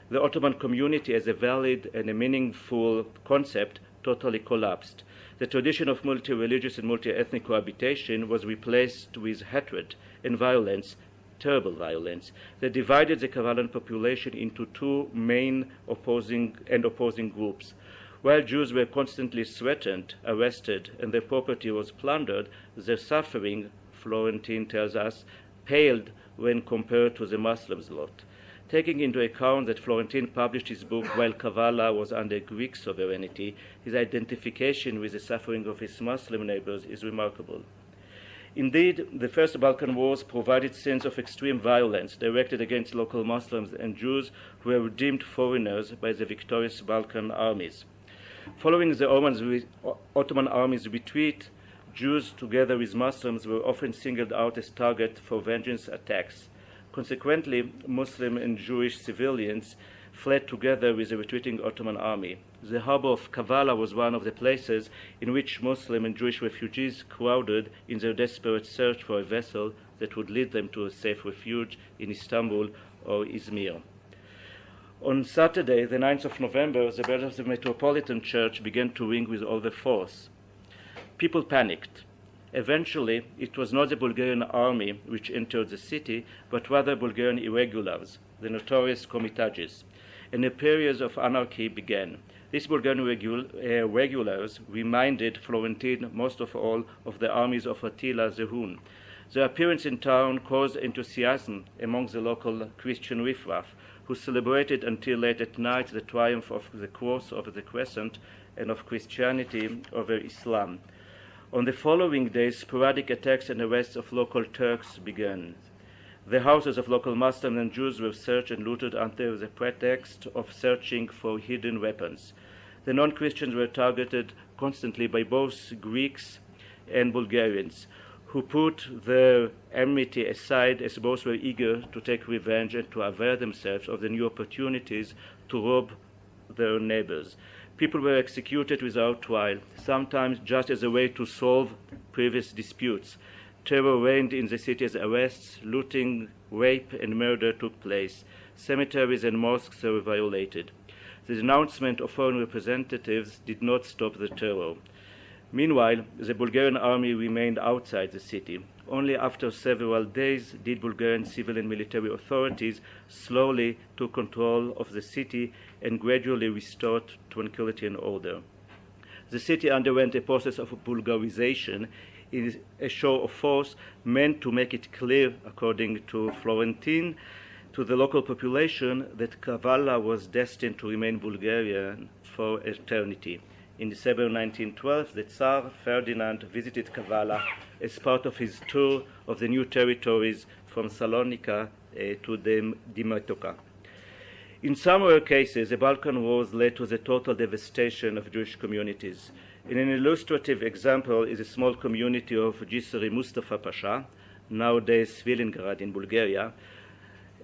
the Ottoman community as a valid and a meaningful concept totally collapsed. The tradition of multi-religious and multi-ethnic cohabitation was replaced with hatred and violence, terrible violence, that divided the Kavalan population into two main opposing groups. While Jews were constantly threatened, arrested, and their property was plundered, their suffering, Florentin tells us, paled when compared to the Muslims' lot. Taking into account that Florentin published his book while Kavala was under Greek sovereignty, his identification with the suffering of his Muslim neighbors is remarkable. Indeed, the First Balkan Wars provided scenes of extreme violence directed against local Muslims and Jews who were deemed foreigners by the victorious Balkan armies. Following the Ottoman army's retreat Jews, together with Muslims, were often singled out as targets for vengeance attacks. Consequently, Muslim and Jewish civilians fled together with the retreating Ottoman army. The harbor of Kavala was one of the places in which Muslim and Jewish refugees crowded in their desperate search for a vessel that would lead them to a safe refuge in Istanbul or Izmir. On Saturday, the 9th of November, the bells of the Metropolitan Church began to ring with all their force. People panicked. Eventually, it was not the Bulgarian army which entered the city, but rather Bulgarian irregulars, the notorious Komitadjis, and a period of anarchy began. These Bulgarian regulars reminded Florentine most of all of the armies of Attila the Hun. Their appearance in town caused enthusiasm among the local Christian riffraff, who celebrated until late at night the triumph of the Cross over the Crescent and of Christianity over Islam. On the following days, sporadic attacks and arrests of local Turks began. The houses of local Muslims and Jews were searched and looted under the pretext of searching for hidden weapons. The non-Christians were targeted constantly by both Greeks and Bulgarians, who put their enmity aside as both were eager to take revenge and to avail themselves of the new opportunities to rob their neighbors. People were executed without trial, sometimes just as a way to solve previous disputes. Terror reigned in the city as arrests, looting, rape, and murder took place. Cemeteries and mosques were violated. The denouncement of foreign representatives did not stop the terror. Meanwhile, the Bulgarian army remained outside the city. Only after several days did Bulgarian civil and military authorities slowly took control of the city and gradually restored tranquility and order. The city underwent a process of Bulgarization, in a show of force meant to make it clear, according to Florentine, to the local population that Kavala was destined to remain Bulgarian for eternity. In December 1912, the Tsar Ferdinand visited Kavala as part of his tour of the new territories from Salonika to Dimitoka. In some rare cases, the Balkan Wars led to the total devastation of Jewish communities. In an illustrative example is a small community of Jisri Mustafa Pasha, nowadays Svilingrad in Bulgaria,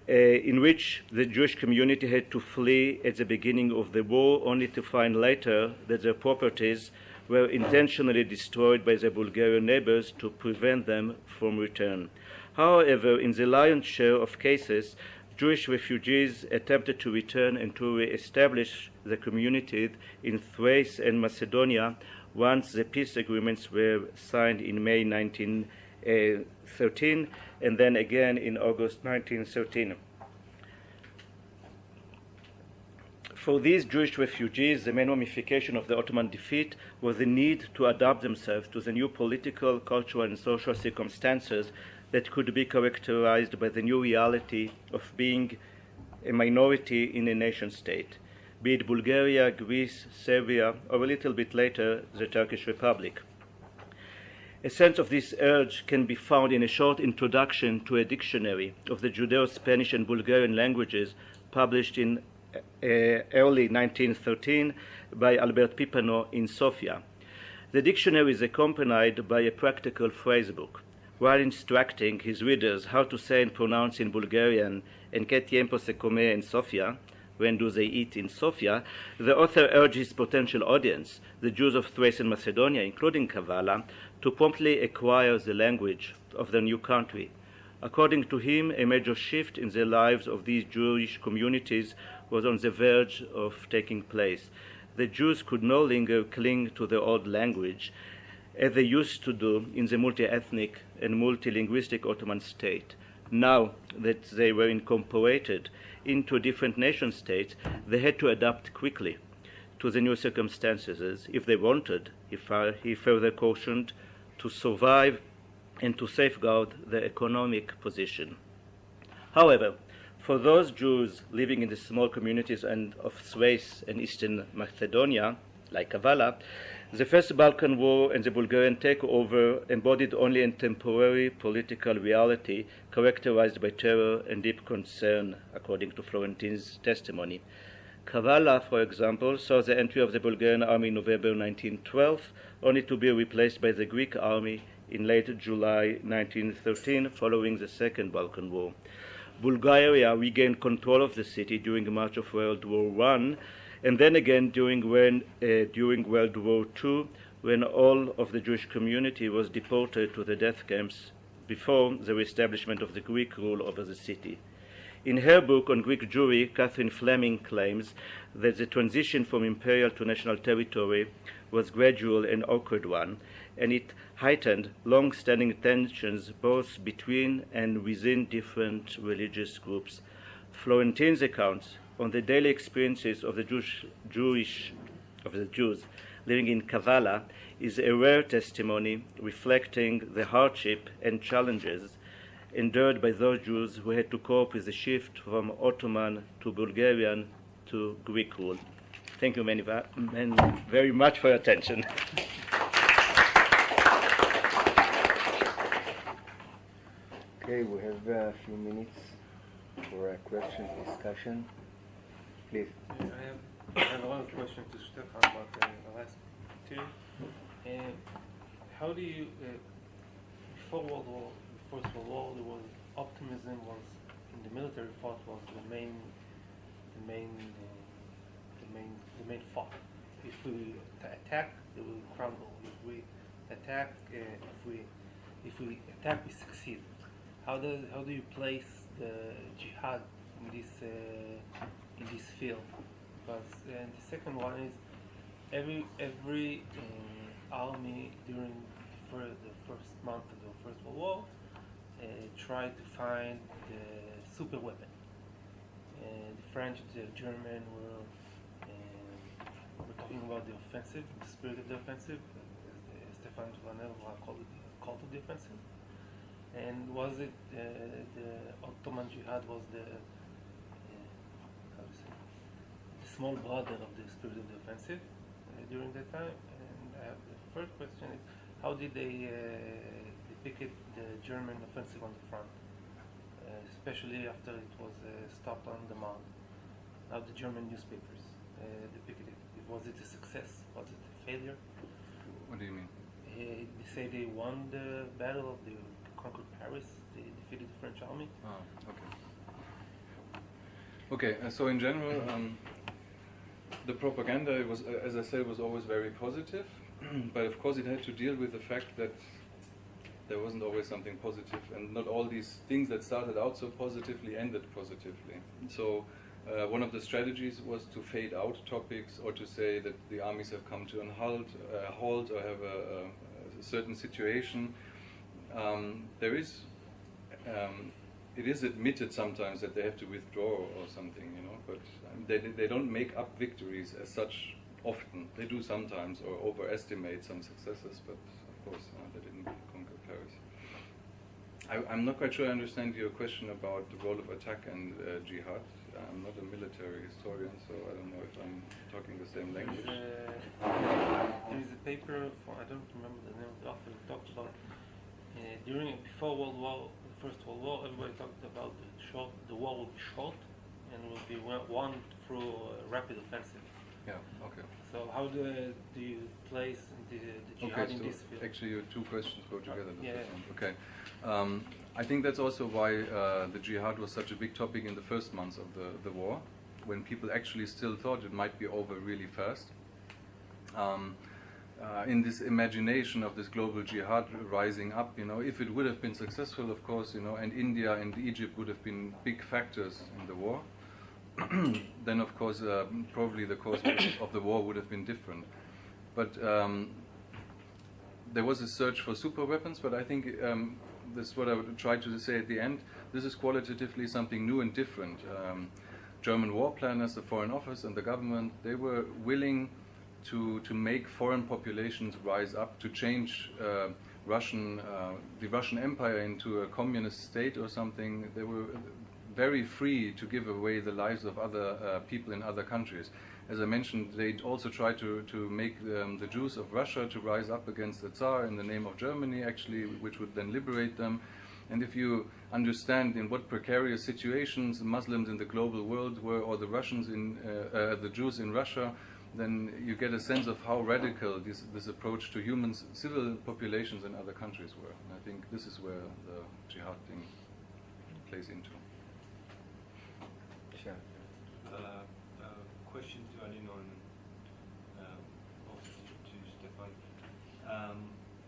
in which the Jewish community had to flee at the beginning of the war, only to find later that their properties were intentionally destroyed by their Bulgarian neighbors to prevent them from return. However, in the lion's share of cases, Jewish refugees attempted to return and to re-establish the community in Thrace and Macedonia once the peace agreements were signed in May 1913 and then again in August 1913. For these Jewish refugees, the main ramification of the Ottoman defeat was the need to adapt themselves to the new political, cultural, and social circumstances that could be characterized by the new reality of being a minority in a nation-state, be it Bulgaria, Greece, Serbia, or a little bit later, the Turkish Republic. A sense of this urge can be found in a short introduction to a dictionary of the Judeo-Spanish and Bulgarian languages published in early 1913 by Albert Pipano in Sofia. The dictionary is accompanied by a practical phrasebook. While instructing his readers how to say and pronounce in Bulgarian "En qué tiempo se come in Sofia," when do they eat in Sofia, the author urged his potential audience, the Jews of Thrace and Macedonia, including Kavala, to promptly acquire the language of the new country. According to him, a major shift in the lives of these Jewish communities was on the verge of taking place. The Jews could no longer cling to the old language, as they used to do in the multi-ethnic and multilinguistic Ottoman state. Now that they were incorporated into different nation-states, they had to adapt quickly to the new circumstances if they wanted, he further cautioned, to survive and to safeguard their economic position. However, for those Jews living in the small communities of Thrace and Eastern Macedonia, like Kavala, the First Balkan War and the Bulgarian takeover embodied only a temporary political reality characterized by terror and deep concern, according to Florentine's testimony. Kavala, for example, saw the entry of the Bulgarian army in November 1912, only to be replaced by the Greek army in late July 1913, following the Second Balkan War. Bulgaria regained control of the city during March of World War I, and then again during World War II, when all of the Jewish community was deported to the death camps before the reestablishment of the Greek rule over the city. In her book on Greek Jewry, Catherine Fleming claims that the transition from imperial to national territory was gradual and awkward one, and it heightened long-standing tensions both between and within different religious groups. Florentine's accounts on the daily experiences of the Jews living in Kavala is a rare testimony reflecting the hardship and challenges endured by those Jews who had to cope with the shift from Ottoman to Bulgarian to Greek rule. Thank you very much for your attention. Okay, we have a few minutes for a question discussion. Please. I have a lot of questions to Stefan about the last two. How do you, before World War, the First World War, there was optimism was in the military thought was the main thought. If we attack, they will crumble. If we attack, if we attack, we succeed. How do you place the jihad in this field? Because and the second one is every army during the first month of the First World War tried to find the super weapon. The French, the German were talking about the offensive, the spirit of the offensive. Stefan Flanel called it the offensive. And was it the Ottoman jihad was the small brother of the spirit of the offensive during that time? And the first question is, how did they depict the German offensive on the front, especially after it was stopped on demand? How the German newspapers depicted it? Was it a success? Was it a failure? What do you mean? They say they won the battle, they conquered Paris, they defeated the French army. Ah, okay. Okay, so in general, the propaganda was, as I said, was always very positive, but of course it had to deal with the fact that there wasn't always something positive, and not all these things that started out so positively ended positively. So one of the strategies was to fade out topics, or to say that the armies have come to a halt or have a certain situation. It is admitted sometimes that they have to withdraw or something, but they don't make up victories as such often. They do sometimes, or overestimate some successes, but of course they didn't conquer Paris. I'm not quite sure I understand your question about the role of attack and jihad. I'm not a military historian, so I don't know if I'm talking the same language. There is a paper, I don't remember the name of the author, that talked about before the First World War, everybody talked about the war will be short and will be won through a rapid offensive. Yeah, okay. So how do you place the jihad in this field? Actually your two questions go together. Yeah. Okay. I think that's also why the jihad was such a big topic in the first months of the war, when people actually still thought it might be over really fast. In this imagination of this global jihad rising up, if it would have been successful, of course, and India and Egypt would have been big factors in the war, then of course probably the course of the war would have been different. But there was a search for super weapons, but I think this is what I would try to say at the end. This is qualitatively something new and different. German war planners, the Foreign Office and the government, they were willing to make foreign populations rise up, to change the Russian Empire into a communist state or something. They were very free to give away the lives of other people in other countries. As I mentioned, they also tried to make the Jews of Russia to rise up against the Tsar in the name of Germany, actually, which would then liberate them. And if you understand in what precarious situations Muslims in the global world were, or the Russians the Jews in Russia, then you get a sense of how radical this approach to humans, civil populations in other countries were. And I think this is where the jihad thing plays into. Sure. Question to Alina and also to Stefan.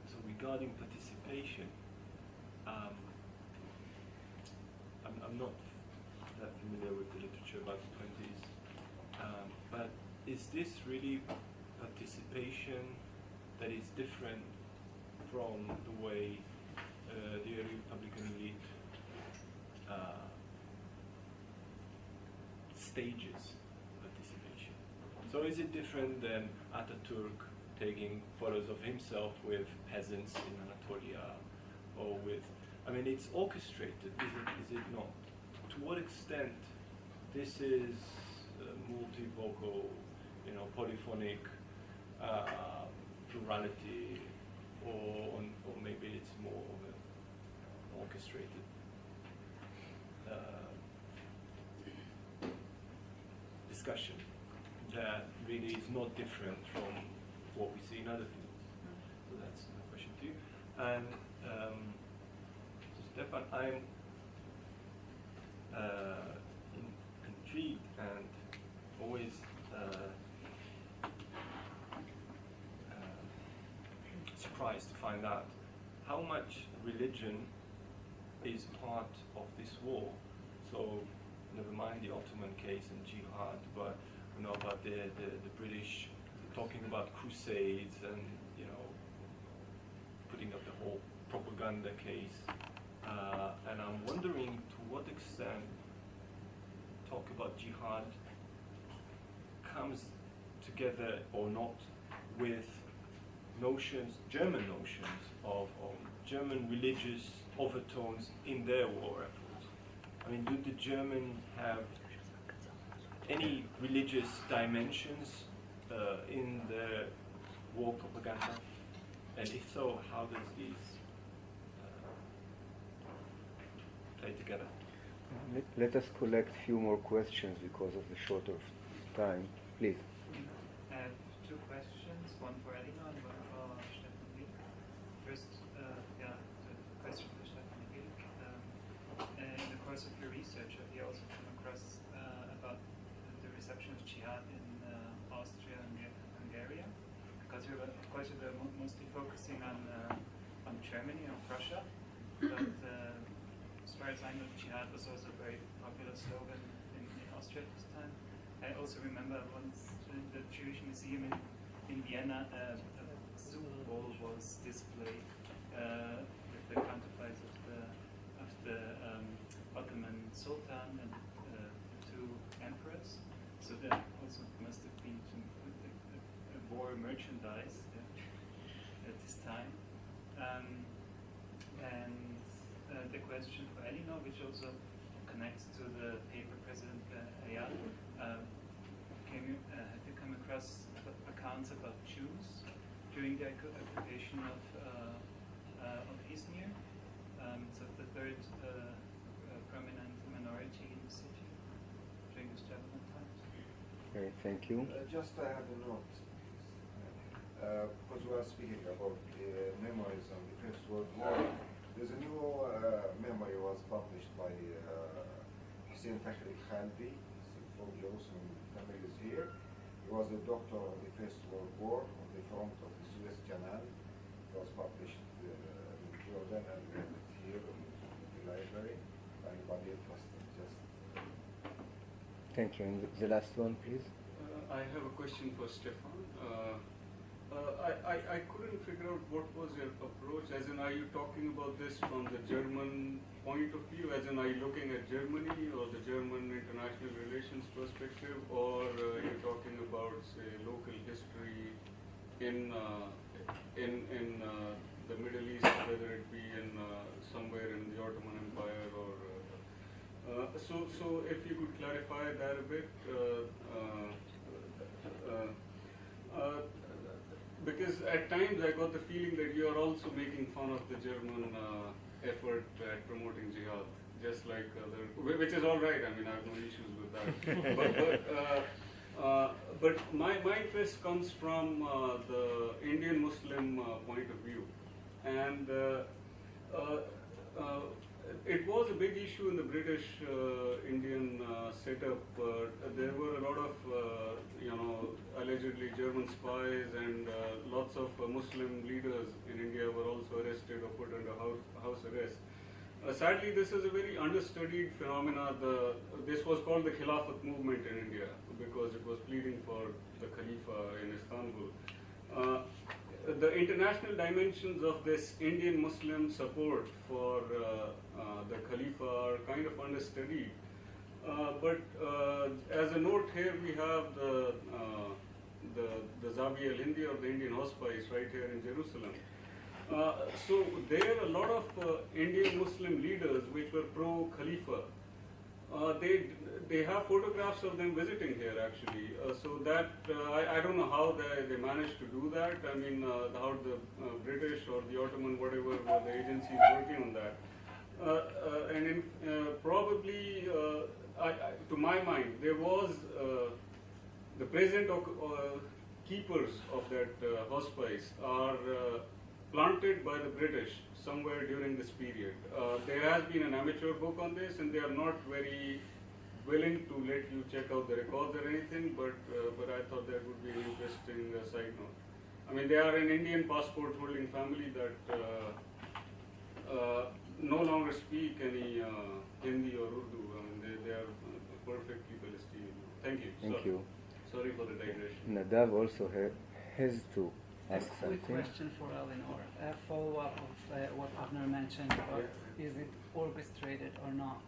So regarding participation, I'm not that familiar with the literature about the 20s, but is this really participation that is different from the way the Republican elite stages participation? So is it different than Ataturk taking photos of himself with peasants in Anatolia, or with, I mean, it's orchestrated, is it not? To what extent this is multivocal, polyphonic plurality, or maybe it's more of an orchestrated discussion that really is not different from what we see in other fields. So that's my question to you. And so Stefan, I'm intrigued and always surprised to find out how much religion is part of this war. So never mind the Ottoman case and jihad, but we know about the British talking about crusades and putting up the whole propaganda case. And I'm wondering to what extent talk about jihad comes together or not with notions, German notions of German religious overtones in their war efforts. I mean, do the Germans have any religious dimensions in their war propaganda? And if so, how does these play together? Let us collect a few more questions because of the short of time. Please. I have two questions, one for Elina and one for Stefan Wiel. First, the question for Stefan Wiel. In the course of your research, have you also come across about the reception of jihad in Austria and Hungary? Because you were, of course, you were mostly focusing on Germany and Prussia, but as far as I know, jihad was also a very popular slogan in Austria at this time. I also remember once in the Jewish Museum in Vienna, a Super Bowl was displayed with the counterfeits of the Ottoman Sultan and the two emperors. So there also must have been some war merchandise at this time. And the question for Elina, which also connects to the paper President Ayal, have you come across accounts about Jews during the occupation of Izmir? So the third prominent minority in the city during the turbulent times. Okay, thank you. Just I have a note. Because we are speaking about the memories on the First World War, there's a new memory was published by Hussein Fakhri Khaldi, from Jerusalem, family is here. He was a doctor of the First World War on the front of the Suez Canal. It was published in Jordan and we have it here in the library. Anybody interested? Just. Thank you. And the last one, please. I have a question for Stefan. I couldn't figure out what was your approach, as in are you talking about this from the German point of view, as in are you looking at Germany or the German international relations perspective, or you're talking about, say, local history in the Middle East, whether it be in somewhere in the Ottoman Empire or so if you could clarify that a bit, because at times I got the feeling that you are also making fun of the German effort at promoting jihad, just like other, which is all right. I mean, I have no issues with that. But my interest comes from the Indian Muslim point of view, and it was a big issue in the British Indian setup. There were a lot of, allegedly German spies, and lots of Muslim leaders in India were also arrested or put under house arrest. Sadly, this is a very understudied phenomena. This was called the Khilafat movement in India because it was pleading for the Khalifa in Istanbul. The international dimensions of this Indian Muslim support for the Khalifa are kind of understudied. But as a note here, we have the Zawiya al-Hindi, or the Indian hospice, right here in Jerusalem. So there are a lot of Indian Muslim leaders which were pro-Khalifa. They have photographs of them visiting here actually. So that I don't know how they managed to do that. I mean, how the British or the Ottoman, whatever, were the agencies working on that. And probably, to my mind, there was the present keepers of that hospice are planted by the British somewhere during this period. There has been an amateur book on this, and they are not very willing to let you check out the records or anything, but I thought that would be an interesting side note. I mean, they are an Indian passport holding family that no longer speak any Hindi or Urdu. I mean, they are perfectly Palestinian. Thank you. Thank you. Sorry for the digression. Nadav also has to ask A something. quick question for Eleanor. A follow-up of what Avner mentioned about is it orchestrated or not.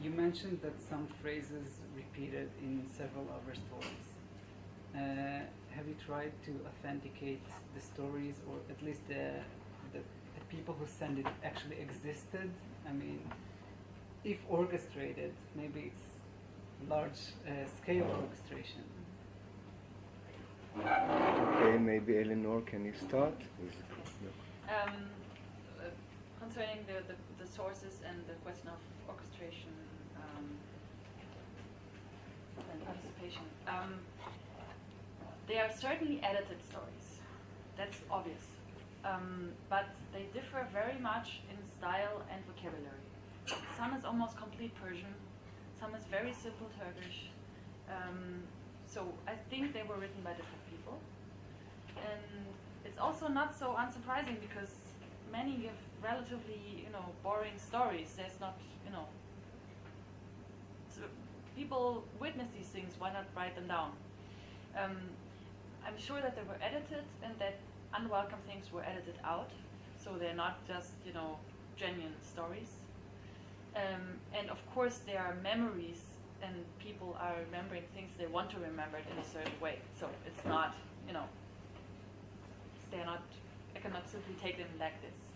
You mentioned that some phrases repeated in several other stories. Have you tried to authenticate the stories, or at least the people who send it actually existed? I mean, if orchestrated, maybe it's large scale orchestration. Okay, maybe Eleanor, can you start? Concerning the sources and the question of orchestration and participation, they are certainly edited stories. That's obvious. But they differ very much in style and vocabulary. Some is almost complete Persian, some is very simple Turkish. So I think they were written by different people. And it's also not so unsurprising because many give relatively, boring stories. There's not, so people witness these things, why not write them down? I'm sure that they were edited and that unwelcome things were edited out, so they're not just, genuine stories. And of course there are memories, and people are remembering things they want to remember it in a certain way. So it's not, I cannot simply take them like this.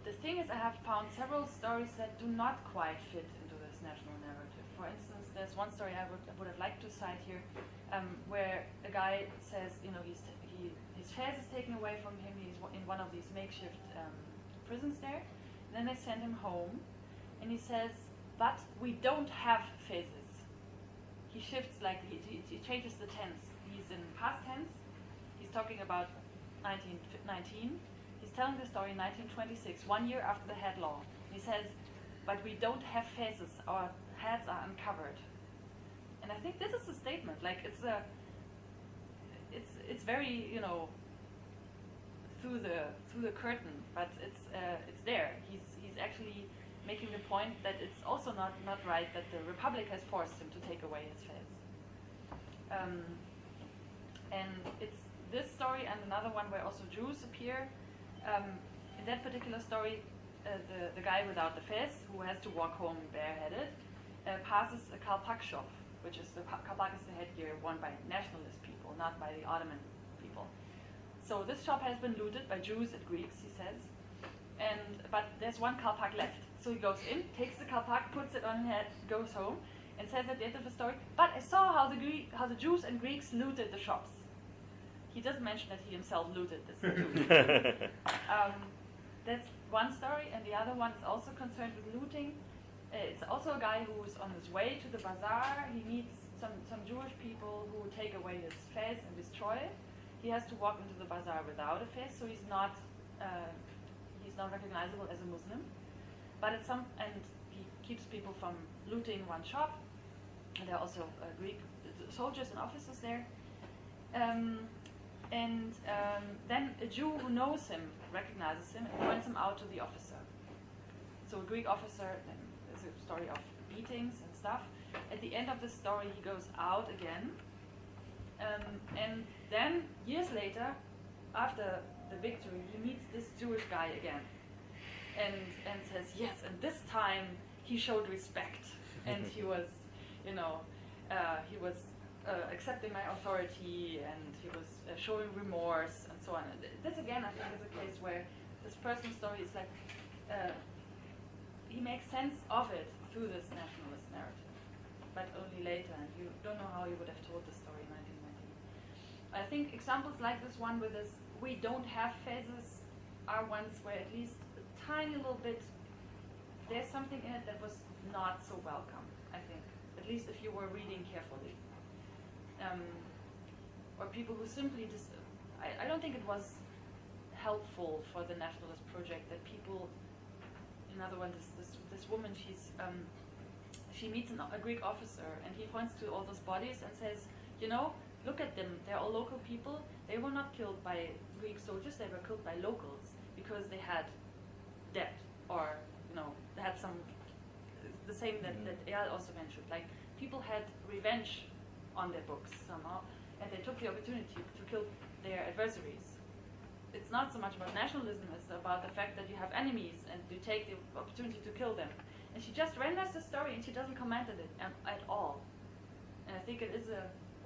The thing is, I have found several stories that do not quite fit into this national narrative. For instance, there's one story I would have liked to cite here, where a guy says, his fez is taken away from him. He's in one of these makeshift prisons there. And then they send him home, and he says, "But we don't have fezes." He shifts, like he changes the tense. He's in past tense. He's talking about 1919. He's telling the story in 1926, 1 year after the head law. He says, "But we don't have faces. Our heads are uncovered." And I think this is a statement. Like it's very through the curtain, but it's there. He's actually making the point that it's also not right that the Republic has forced him to take away his fez. And it's this story and another one where also Jews appear. In that particular story, the guy without the fez, who has to walk home bareheaded, passes a kalpak shop, which is the kalpak is the headgear worn by nationalist people, not by the Ottoman people. So this shop has been looted by Jews and Greeks, he says, but there's one kalpak left. So he goes in, takes the kalpak, puts it on his head, goes home, and says at the end of the story, "But I saw how the Jews and Greeks looted the shops." he doesn't mention that he himself looted this too. That's one story, and the other one is also concerned with looting. It's also a guy who is on his way to the bazaar. He meets some Jewish people who take away his fez and destroy it. He has to walk into the bazaar without a fez, so he's not recognizable as a Muslim. But and he keeps people from looting one shop. And there are also Greek soldiers and officers there. Then a Jew who knows him recognizes him and points him out to the officer. So a Greek officer, then there's a story of beatings and stuff. At the end of the story, he goes out again. And then, years later, after the victory, he meets this Jewish guy again. And says, yes, and this time he showed respect. And he was, accepting my authority, and he was showing remorse, and so on. And this, again, I think is a case where this person's story is like, he makes sense of it through this nationalist narrative, but only later, and you don't know how he would have told the story in 1919. I think examples like this one with this, we don't have phases, are ones where at least a tiny little bit, there's something in it that was not so welcome, I think, at least if you were reading carefully. Or people who simply just, I don't think it was helpful for the nationalist project that people, another one, this woman, she meets a Greek officer, and he points to all those bodies and says, look at them, they're all local people, they were not killed by Greek soldiers, they were killed by locals because they had debt, or, they had some, the same that Eyal also mentioned, like, people had revenge on their books somehow, and they took the opportunity to kill their adversaries. It's not so much about nationalism, it's about the fact that you have enemies and you take the opportunity to kill them. And she just renders the story and she doesn't comment on it at all. And I think it is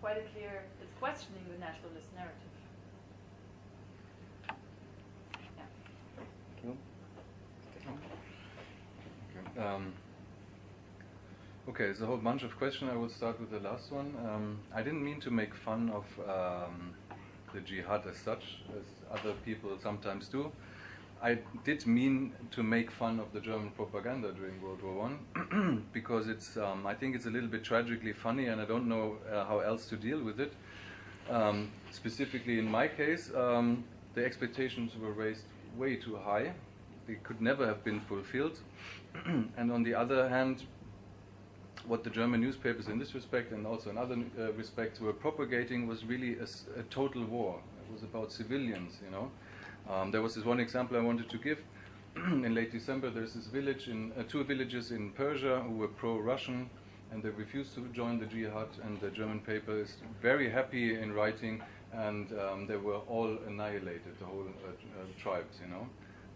quite a clear, it's questioning the nationalist narrative. Yeah. Okay, there's a whole bunch of questions. I will start with the last one. I didn't mean to make fun of the jihad as such, as other people sometimes do. I did mean to make fun of the German propaganda during World War I, because it's, I think it's a little bit tragically funny, and I don't know how else to deal with it. Specifically in my case, the expectations were raised way too high. They could never have been fulfilled. And on the other hand, what the German newspapers in this respect and also in other respects were propagating was really a total war. It was about civilians, There was this one example I wanted to give. In late December, there's this village, two villages in Persia who were pro-Russian, and they refused to join the jihad, and the German paper is very happy in writing, and they were all annihilated, the whole tribes,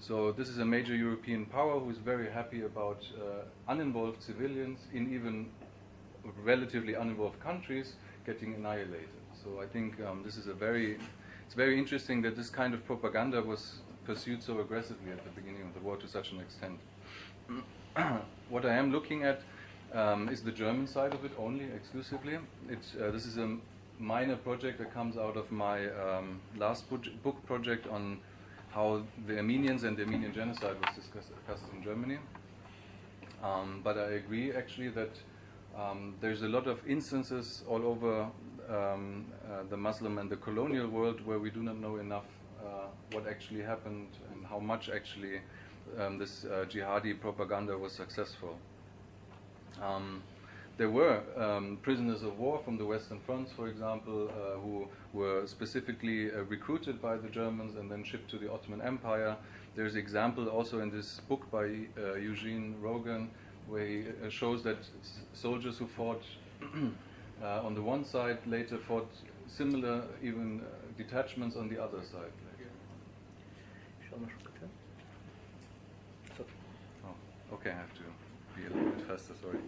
So this is a major European power who is very happy about uninvolved civilians in even relatively uninvolved countries getting annihilated. So I think this is it's very interesting that this kind of propaganda was pursued so aggressively at the beginning of the war to such an extent. What I am looking at is the German side of it only, exclusively. This is a minor project that comes out of my last book project on how the Armenians and the Armenian genocide was discussed in Germany. But I agree actually that there's a lot of instances all over the Muslim and the colonial world where we do not know enough what actually happened and how much actually this jihadi propaganda was successful. There were prisoners of war from the Western fronts, for example, who were specifically recruited by the Germans and then shipped to the Ottoman Empire. There's an example also in this book by Eugene Rogan, where he shows that soldiers who fought on the one side later fought similar, even detachments on the other side. Oh, okay, I have to be a little bit faster, sorry.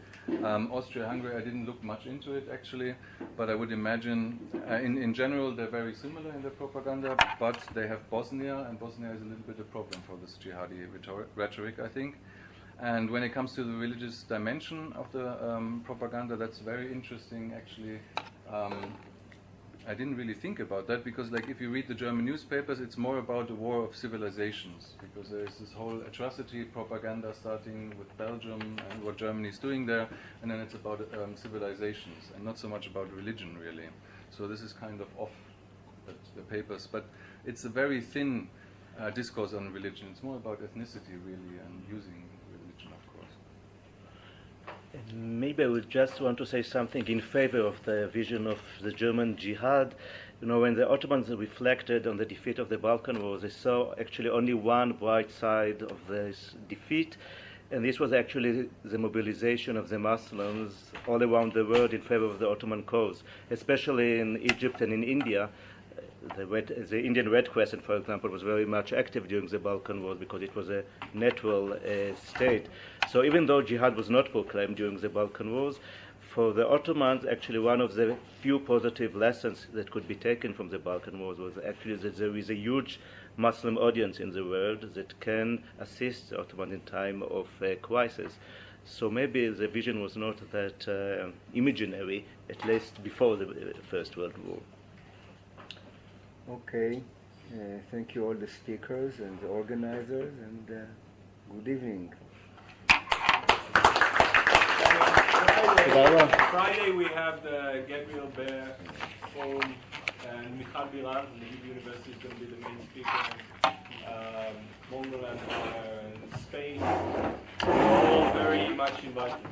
Austria-Hungary, I didn't look much into it actually, but I would imagine, in general, they're very similar in their propaganda, but they have Bosnia, and Bosnia is a little bit a problem for this jihadi rhetoric, I think. And when it comes to the religious dimension of the propaganda, that's very interesting actually. I didn't really think about that because, like, if you read the German newspapers, it's more about the war of civilizations, because there is this whole atrocity propaganda starting with Belgium and what Germany is doing there, and then it's about civilizations and not so much about religion, really. So this is kind of off the papers, but it's a very thin discourse on religion. It's more about ethnicity, really, and using religion, of course. Maybe I would just want to say something in favor of the vision of the German jihad. You know, when the Ottomans reflected on the defeat of the Balkan Wars, they saw actually only one bright side of this defeat, and this was actually the mobilization of the Muslims all around the world in favor of the Ottoman cause, especially in Egypt and in India. The Indian Red Crescent, for example, was very much active during the Balkan Wars because it was a neutral state. So even though jihad was not proclaimed during the Balkan Wars, for the Ottomans, actually one of the few positive lessons that could be taken from the Balkan Wars was actually that there is a huge Muslim audience in the world that can assist the Ottomans in time of crisis. So maybe the vision was not that imaginary, at least before the First World War. Okay, thank you all the speakers and the organizers, and good evening. Friday we have the Gabriel Bear Forum, and Michal Biran from the Hebrew University is going to be the main speaker. Mongol Empire and Spain, all very much invited.